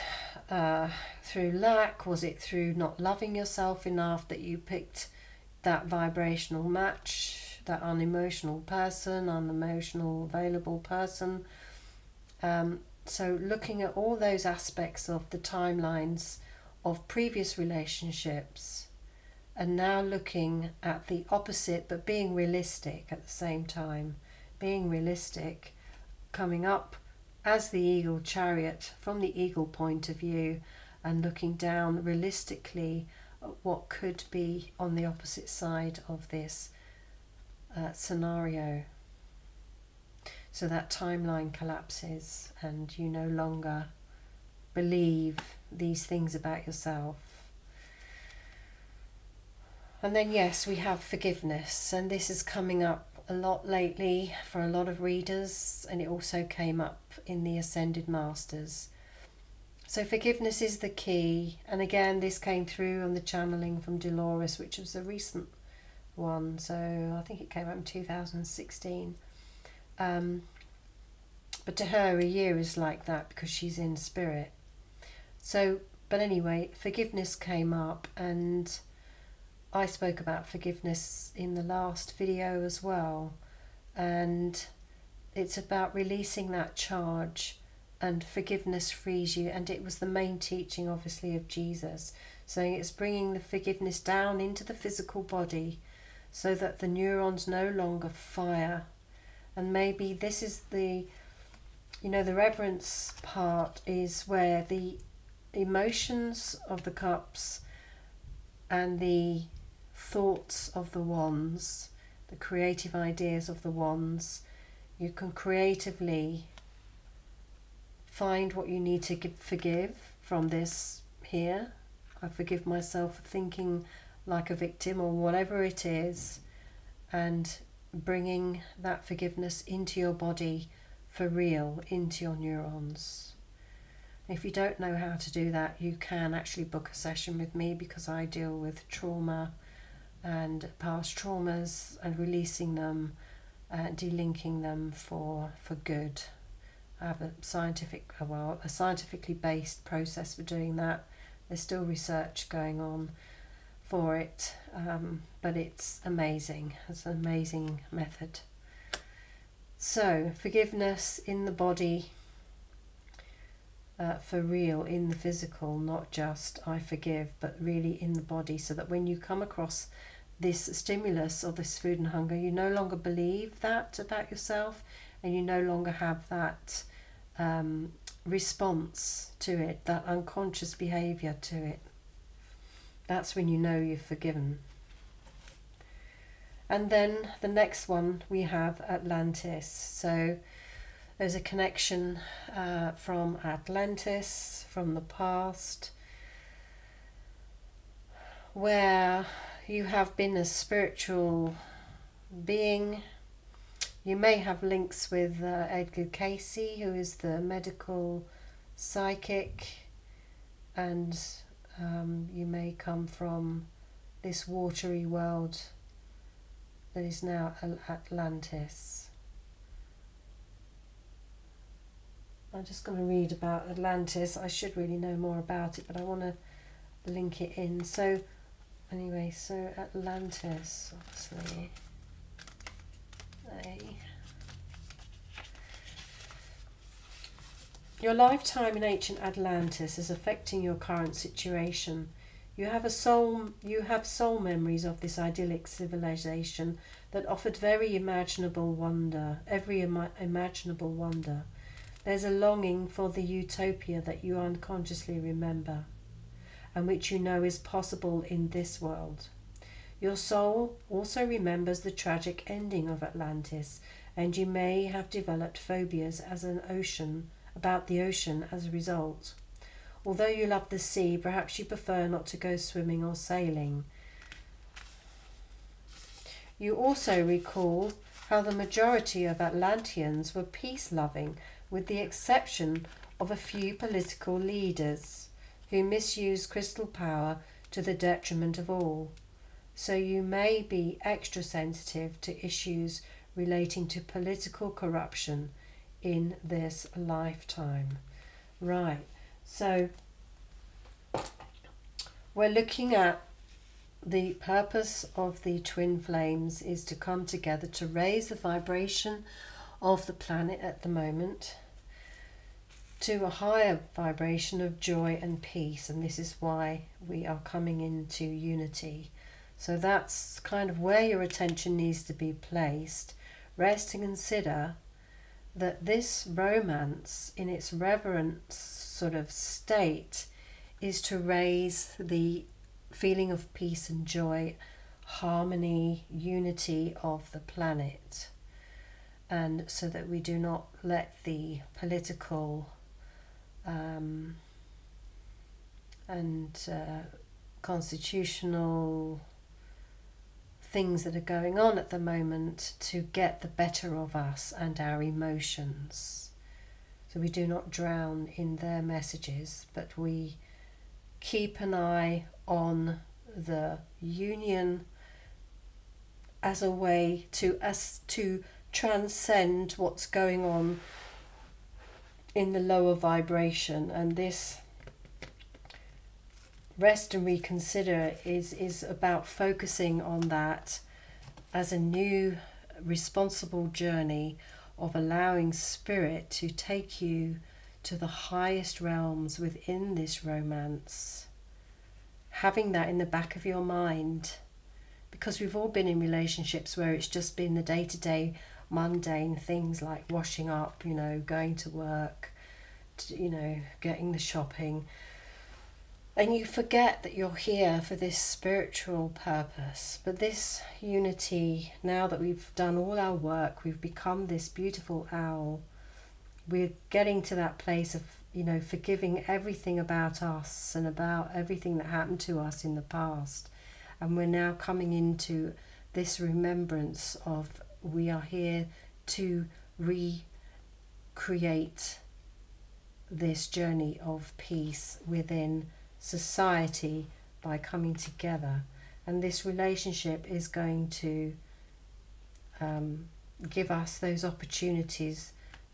through lack? Was it through not loving yourself enough that you picked that vibrational match, that unemotional person, unemotional available person? So looking at all those aspects of the timelines of previous relationships, and now looking at the opposite, but being realistic at the same time. Being realistic, coming up as the eagle chariot from the eagle point of view, and looking down realistically at what could be on the opposite side of this scenario. So that timeline collapses and you no longer believe these things about yourself. And then yes, we have forgiveness, and this is coming up a lot lately for a lot of readers, and it also came up in the Ascended Masters. So forgiveness is the key, and again this came through on the channeling from Dolores, which was a recent one, so I think it came up in 2016. But to her a year is like that because she's in spirit. So, but anyway, forgiveness came up, and I spoke about forgiveness in the last video as well, and it's about releasing that charge, and forgiveness frees you, and it was the main teaching obviously of Jesus, saying it's bringing the forgiveness down into the physical body so that the neurons no longer fire. And maybe this is the, you know, the reverence part is where the emotions of the cups and the thoughts of the wands, the creative ideas of the wands, you can creatively find what you need to forgive from this here. I forgive myself for thinking like a victim or whatever it is, and bringing that forgiveness into your body for real, into your neurons. If you don't know how to do that, you can actually book a session with me, because I deal with trauma and past traumas and releasing them, delinking them for good. I have a scientifically based process for doing that. There's still research going on for it, but it's amazing. It's an amazing method. So forgiveness in the body, for real, in the physical, not just I forgive, but really in the body, so that when you come across this stimulus or this food and hunger, you no longer believe that about yourself, and you no longer have that response to it, that unconscious behaviour to it. That's when you know you've forgiven. And then the next one we have Atlantis. So there's a connection from Atlantis, from the past, where you have been a spiritual being. You may have links with Edgar Cayce, who is the medical psychic, and you may come from this watery world that is now Atlantis. I'm just going to read about Atlantis. I should really know more about it, but I want to link it in. So anyway, so Atlantis, obviously. Your lifetime in ancient Atlantis is affecting your current situation. You have soul memories of this idyllic civilization that offered every imaginable wonder. There's a longing for the utopia that you unconsciously remember, and which you know is possible in this world. Your soul also remembers the tragic ending of Atlantis, and you may have developed phobias about the ocean as a result. Although you love the sea, perhaps you prefer not to go swimming or sailing. You also recall how the majority of Atlanteans were peace-loving, with the exception of a few political leaders who misused crystal power to the detriment of all. So you may be extra sensitive to issues relating to political corruption in this lifetime. Right, so we're looking at the purpose of the twin flames is to come together to raise the vibration of the planet at the moment, to a higher vibration of joy and peace, and this is why we are coming into unity. So that's kind of where your attention needs to be placed. Rest and consider that this romance in its reverence sort of state is to raise the feeling of peace and joy, harmony, unity of the planet, and so that we do not let the political and constitutional things that are going on at the moment to get the better of us and our emotions. So we do not drown in their messages, but we keep an eye on the union as a way to us to transcend what's going on in the lower vibration. And this rest and reconsider is about focusing on that as a new responsible journey of allowing spirit to take you to the highest realms within this romance. Having that in the back of your mind, because we've all been in relationships where it's just been the day-to-day mundane things like washing up, you know, going to work, you know, getting the shopping, and you forget that you're here for this spiritual purpose. But this unity, now that we've done all our work, we've become this beautiful owl, we're getting to that place of, you know, forgiving everything about us and about everything that happened to us in the past. And we're now coming into this remembrance of we are here to recreate this journey of peace within society by coming together. And this relationship is going to give us those opportunities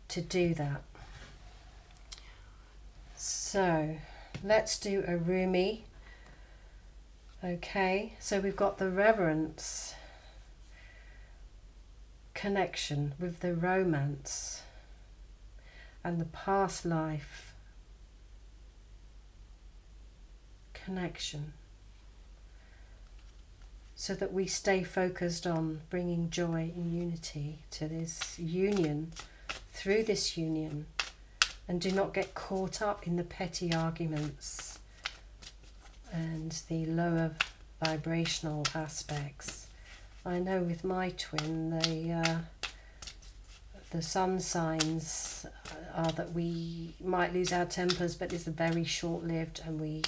to do that. So let's do a Rumi. Okay, so we've got the reverence connection with the romance and the past life connection, so that we stay focused on bringing joy and unity to this union, through this union, and do not get caught up in the petty arguments and the lower vibrational aspects. I know with my twin, the sun signs are that we might lose our tempers, but it's very short-lived and we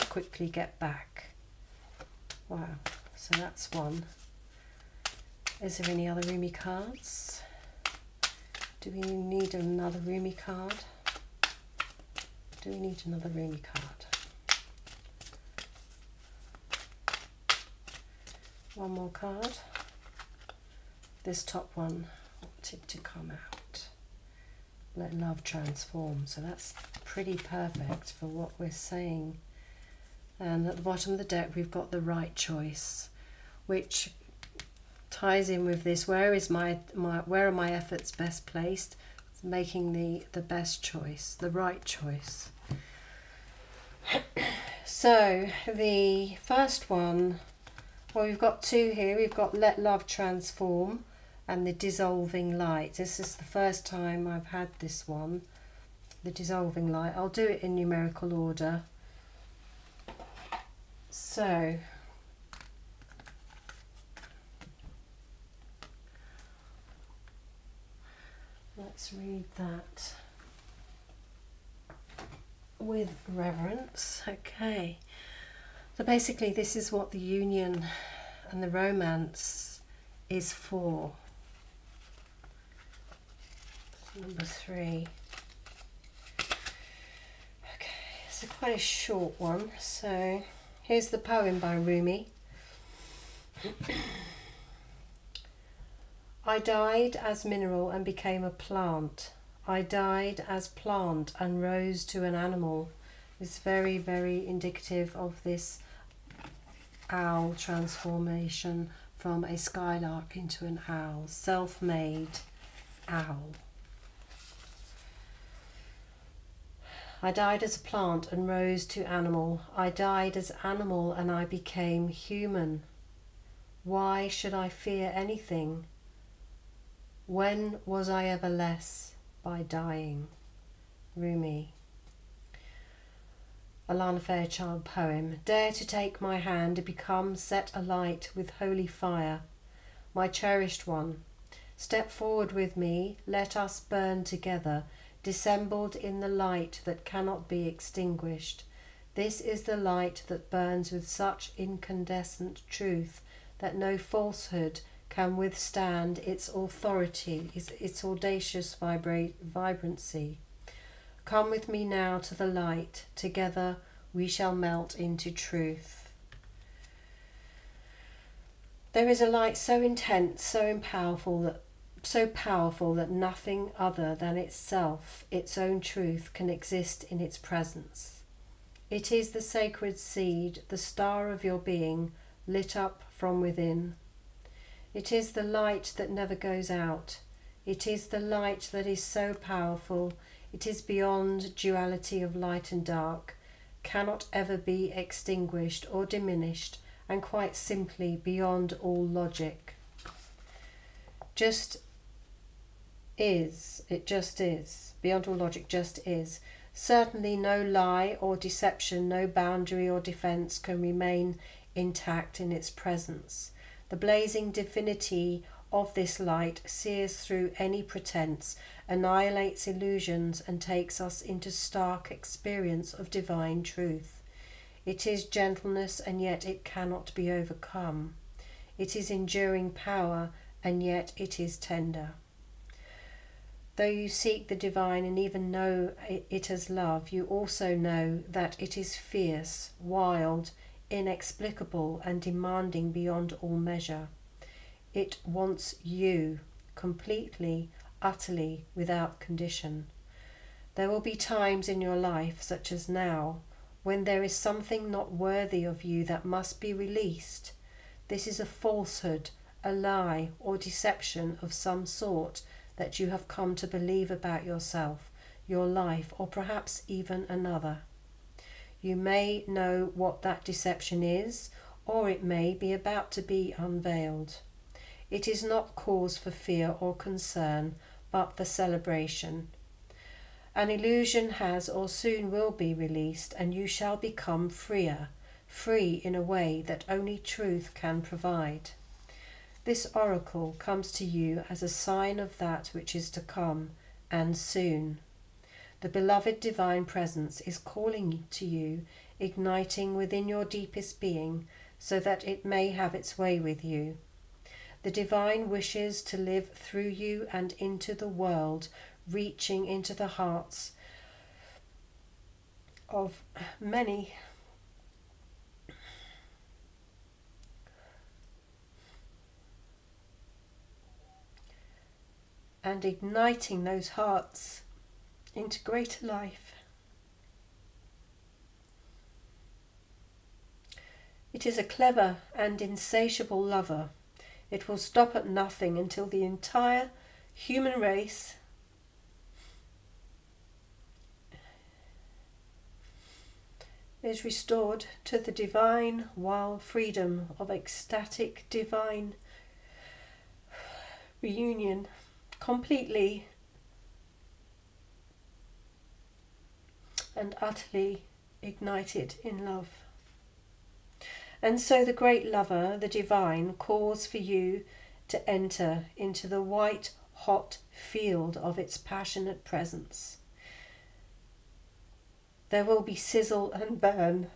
quickly get back. Wow, so that's one. Is there any other Rumi cards? Do we need another Rumi card? Do we need another Rumi card? One more card. This top one wanted to come out. Let love transform. So that's pretty perfect for what we're saying. And at the bottom of the deck we've got the right choice, which ties in with this. Where are my efforts best placed? It's making the best choice, the right choice. So the first one, well, we've got two here. We've got Let Love Transform and the Dissolving Light. This is the first time I've had this one, the Dissolving Light. I'll do it in numerical order. So let's read that with reverence. Okay, so basically this is what the union and the romance is for. Number 3. Okay, it's quite a short one. So here's the poem by Rumi. I died as mineral and became a plant. I died as plant and rose to an animal. It's very, very indicative of this owl transformation from a skylark into an owl, self-made owl. I died as a plant and rose to animal. I died as animal and I became human. Why should I fear anything? When was I ever less by dying? Rumi. Alana Fairchild poem. Dare to take my hand, become set alight with holy fire. My cherished one, step forward with me, let us burn together, dissembled in the light that cannot be extinguished. This is the light that burns with such incandescent truth that no falsehood can withstand its authority, its audacious vibrancy. Come with me now to the light, together we shall melt into truth. There is a light so intense, so powerful that nothing other than itself, its own truth, can exist in its presence. It is the sacred seed, the star of your being, lit up from within. It is the light that never goes out. It is the light that is so powerful, it is beyond duality of light and dark, cannot ever be extinguished or diminished, and quite simply beyond all logic. Just is, it just is, beyond all logic, just is. Certainly no lie or deception, no boundary or defence can remain intact in its presence. The blazing divinity of this light sears through any pretense, annihilates illusions, and takes us into stark experience of divine truth. It is gentleness, and yet it cannot be overcome. It is enduring power, and yet it is tender. Though you seek the divine and even know it as love, you also know that it is fierce, wild, inexplicable, and demanding beyond all measure. It wants you completely, utterly, without condition. There will be times in your life, such as now, when there is something not worthy of you that must be released. This is a falsehood, a lie, or deception of some sort that you have come to believe about yourself, your life, or perhaps even another. You may know what that deception is, or it may be about to be unveiled. It is not cause for fear or concern, but for celebration. An illusion has or soon will be released, and you shall become freer, free in a way that only truth can provide. This oracle comes to you as a sign of that which is to come, and soon. The beloved divine presence is calling to you, igniting within your deepest being, so that it may have its way with you. The divine wishes to live through you and into the world, reaching into the hearts of many and igniting those hearts into greater life. It is a clever and insatiable lover. It will stop at nothing until the entire human race is restored to the divine wild freedom of ecstatic divine reunion, completely and utterly ignited in love. And so the great lover, the divine, calls for you to enter into the white hot field of its passionate presence. There will be sizzle and burn.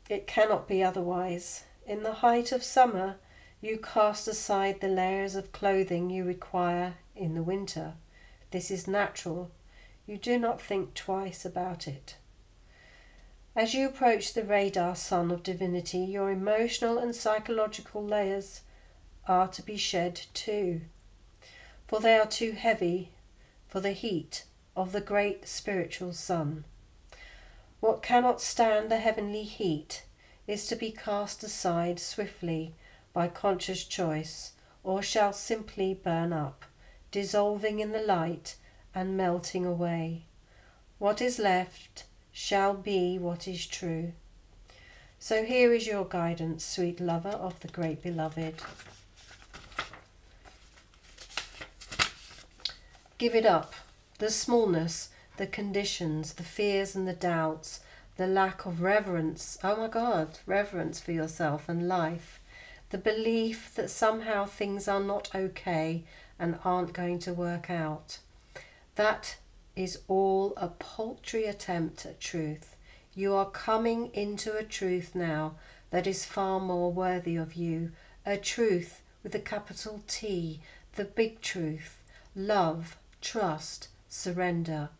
It cannot be otherwise. In the height of summer, you cast aside the layers of clothing you require in the winter. This is natural. You do not think twice about it. As you approach the radar sun of divinity, your emotional and psychological layers are to be shed too, for they are too heavy for the heat of the great spiritual sun. What cannot stand the heavenly heat is to be cast aside swiftly by conscious choice, or shall simply burn up, dissolving in the light and melting away. What is left shall be what is true. So here is your guidance, sweet lover of the great beloved. Give it up, the smallness, the conditions, the fears and the doubts, the lack of reverence, oh my God, reverence for yourself and life, the belief that somehow things are not okay and aren't going to work out. That is all a paltry attempt at truth. You are coming into a truth now that is far more worthy of you, a truth with a capital T, the big truth, love, trust, surrender.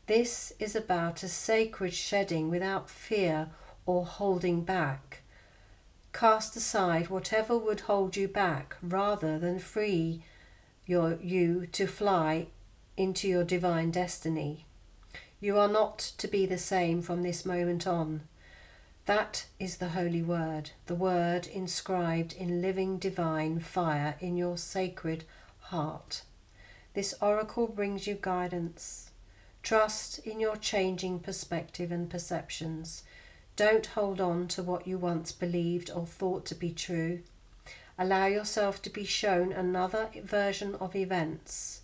This is about a sacred shedding without fear or holding back. Cast aside whatever would hold you back rather than free you to fly into your divine destiny. You are not to be the same from this moment on. That is the holy word, the word inscribed in living divine fire in your sacred heart. This oracle brings you guidance. Trust in your changing perspective and perceptions. Don't hold on to what you once believed or thought to be true. Allow yourself to be shown another version of events,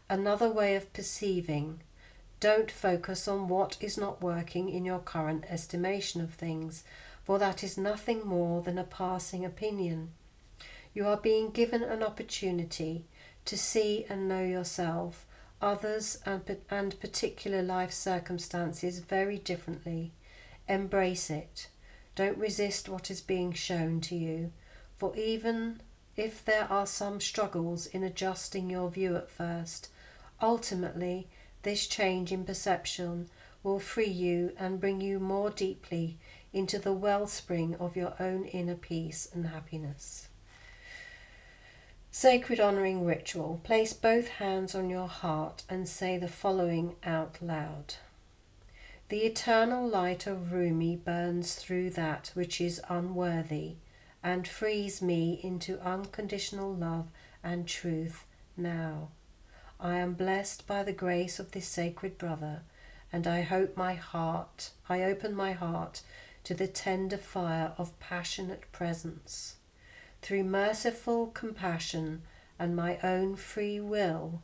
another way of perceiving. Don't focus on what is not working in your current estimation of things, for that is nothing more than a passing opinion. You are being given an opportunity to see and know yourself, others and particular life circumstances very differently. Embrace it. Don't resist what is being shown to you, for even if there are some struggles in adjusting your view at first, ultimately this change in perception will free you and bring you more deeply into the wellspring of your own inner peace and happiness. Sacred honouring ritual. Place both hands on your heart and say the following out loud. The eternal light of Rumi burns through that which is unworthy and frees me into unconditional love and truth now. I am blessed by the grace of this sacred brother, and I open my heart to the tender fire of passionate presence. Through merciful compassion and my own free will,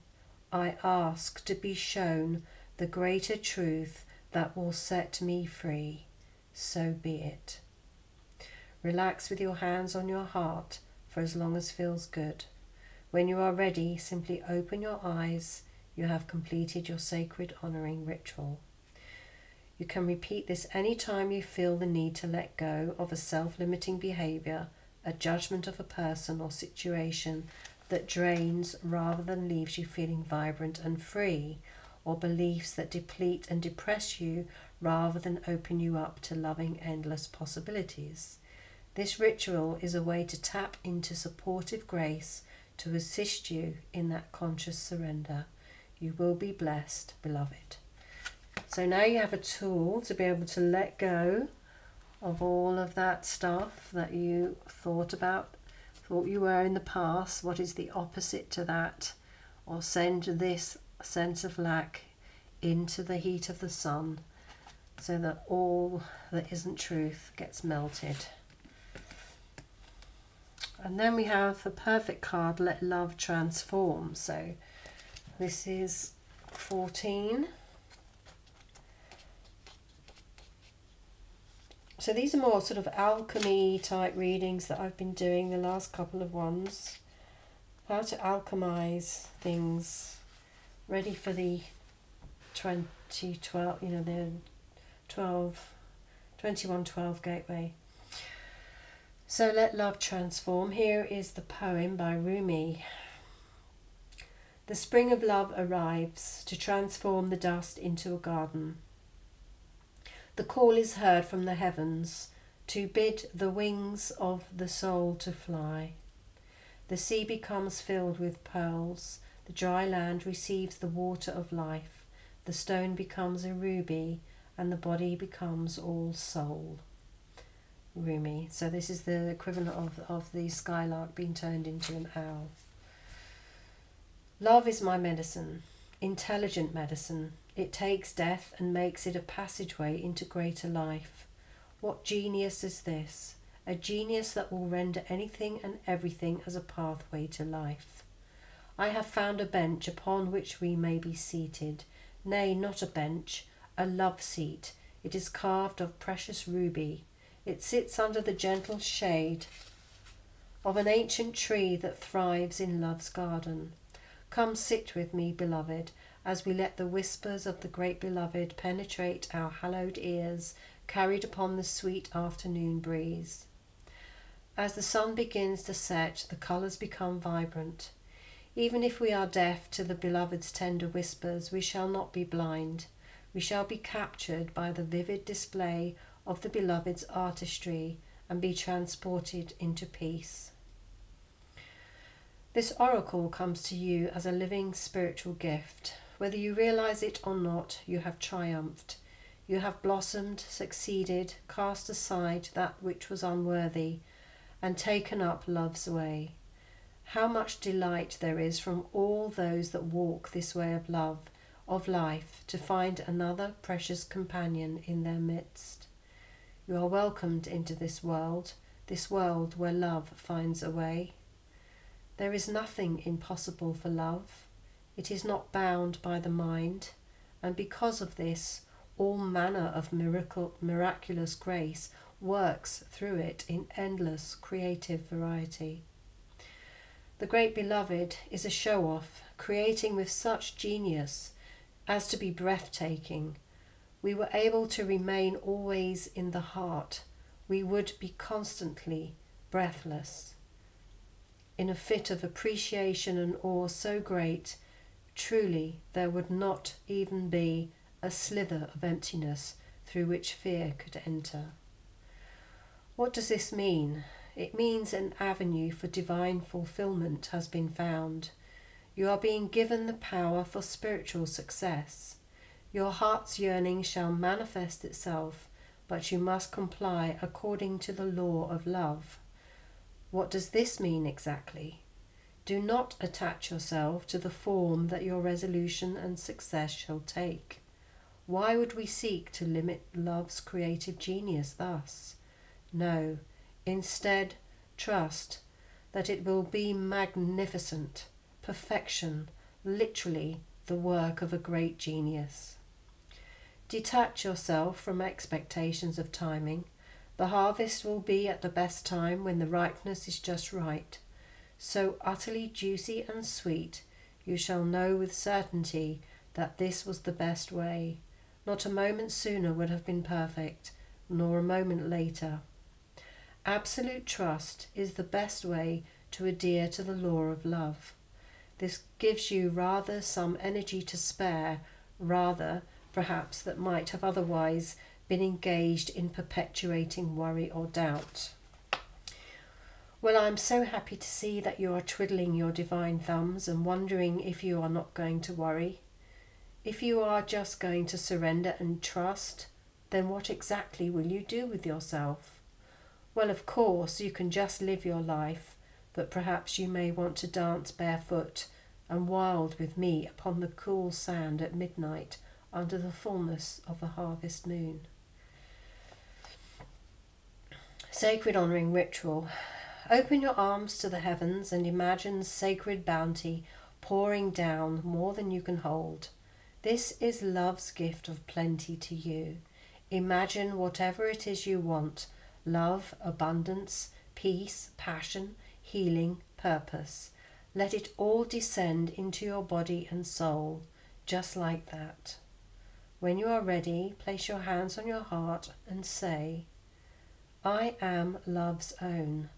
I ask to be shown the greater truth that will set me free. So be it. Relax with your hands on your heart for as long as feels good. When you are ready, simply open your eyes. You have completed your sacred honouring ritual. You can repeat this any time you feel the need to let go of a self-limiting behaviour, a judgment of a person or situation that drains rather than leaves you feeling vibrant and free, or beliefs that deplete and depress you rather than open you up to loving endless possibilities. This ritual is a way to tap into supportive grace to assist you in that conscious surrender. You will be blessed, beloved. So now you have a tool to be able to let go of all of that stuff that you thought you were in the past. What is the opposite to that? Or send this sense of lack into the heat of the sun so that all that isn't truth gets melted. And then we have the perfect card, Let Love Transform. So this is 14. So these are more sort of alchemy type readings that I've been doing the last couple of ones. How to alchemize things, ready for the 2012, the 2112 gateway. So let love transform. Here is the poem by Rumi. The spring of love arrives to transform the dust into a garden. The call is heard from the heavens to bid the wings of the soul to fly. The sea becomes filled with pearls. The dry land receives the water of life. The stone becomes a ruby and the body becomes all soul. Rumi. So this is the equivalent of the skylark being turned into an owl. Love is my medicine, intelligent medicine. It takes death and makes it a passageway into greater life. What genius is this? A genius that will render anything and everything as a pathway to life. I have found a bench upon which we may be seated. Nay, not a bench, a love seat. It is carved of precious ruby. It sits under the gentle shade of an ancient tree that thrives in love's garden. Come sit with me, beloved, as we let the whispers of the great beloved penetrate our hallowed ears, carried upon the sweet afternoon breeze. As the sun begins to set, the colours become vibrant. Even if we are deaf to the beloved's tender whispers, we shall not be blind. We shall be captured by the vivid display of the beloved's artistry and be transported into peace. This oracle comes to you as a living spiritual gift. Whether you realize it or not, you have triumphed. You have blossomed, succeeded, cast aside that which was unworthy, and taken up love's way. How much delight there is from all those that walk this way of love, of life, to find another precious companion in their midst. You are welcomed into this world where love finds a way. There is nothing impossible for love. It is not bound by the mind, and because of this, all manner of miraculous grace works through it in endless creative variety. The great beloved is a show-off, creating with such genius as to be breathtaking. We were able to remain always in the heart. We would be constantly breathless. In a fit of appreciation and awe so great, truly there would not even be a slither of emptiness through which fear could enter. What does this mean? It means an avenue for divine fulfillment has been found. You are being given the power for spiritual success. Your heart's yearning shall manifest itself, but you must comply according to the law of love. What does this mean exactly? Do not attach yourself to the form that your resolution and success shall take. Why would we seek to limit love's creative genius thus? No, instead, trust that it will be magnificent, perfection, literally the work of a great genius. Detach yourself from expectations of timing. The harvest will be at the best time when the ripeness is just right. So utterly juicy and sweet, you shall know with certainty that this was the best way. Not a moment sooner would have been perfect, nor a moment later. Absolute trust is the best way to adhere to the law of love. This gives you rather some energy to spare, rather, perhaps, that might have otherwise been engaged in perpetuating worry or doubt. Well, I'm so happy to see that you are twiddling your divine thumbs and wondering if you are not going to worry. If you are just going to surrender and trust, then what exactly will you do with yourself? Well, of course, you can just live your life, but perhaps you may want to dance barefoot and wild with me upon the cool sand at midnight under the fullness of the harvest moon. Sacred honouring ritual. Open your arms to the heavens and imagine sacred bounty pouring down more than you can hold. This is love's gift of plenty to you. Imagine whatever it is you want: love, abundance, peace, passion, healing, purpose. Let it all descend into your body and soul, just like that. When you are ready, place your hands on your heart and say, I am love's own.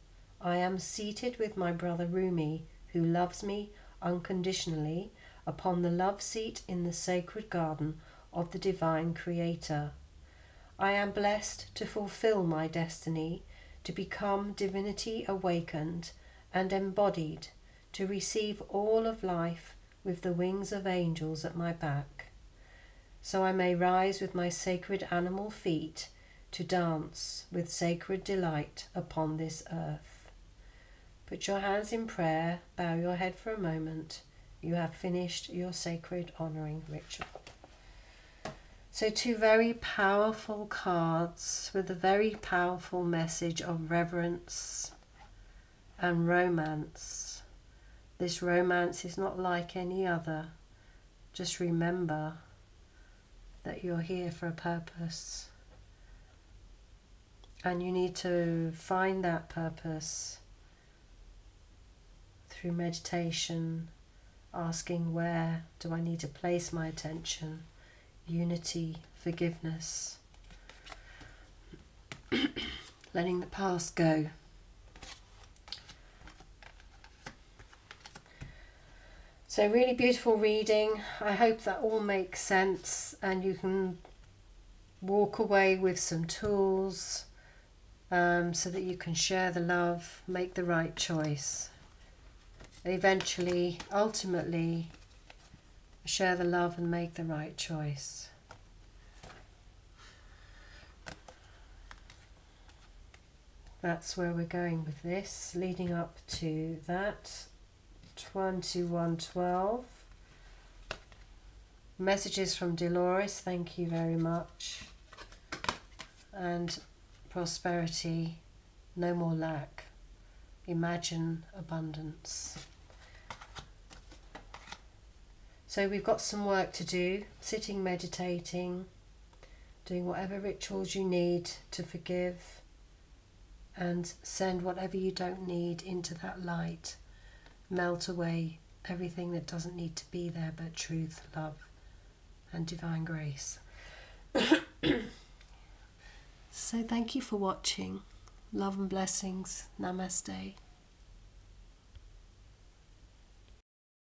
I am seated with my brother Rumi, who loves me unconditionally, upon the love seat in the sacred garden of the divine Creator. I am blessed to fulfill my destiny, to become divinity awakened and embodied, to receive all of life with the wings of angels at my back, so I may rise with my sacred animal feet to dance with sacred delight upon this earth. Put your hands in prayer, bow your head for a moment. You have finished your sacred honouring ritual. So two very powerful cards with a very powerful message of reverence and romance. This romance is not like any other. Just remember that you're here for a purpose. And you need to find that purpose through meditation, asking where do I need to place my attention, unity, forgiveness, letting the past go. So really beautiful reading. I hope that all makes sense and you can walk away with some tools so that you can share the love, make the right choice. Eventually, ultimately, share the love and make the right choice. That's where we're going with this, leading up to that. 2112. Messages from Dolores, thank you very much. And prosperity, no more lack. Imagine abundance. So we've got some work to do, sitting, meditating, doing whatever rituals you need to forgive and send whatever you don't need into that light. Melt away everything that doesn't need to be there but truth, love and divine grace. So thank you for watching. Love and blessings. Namaste.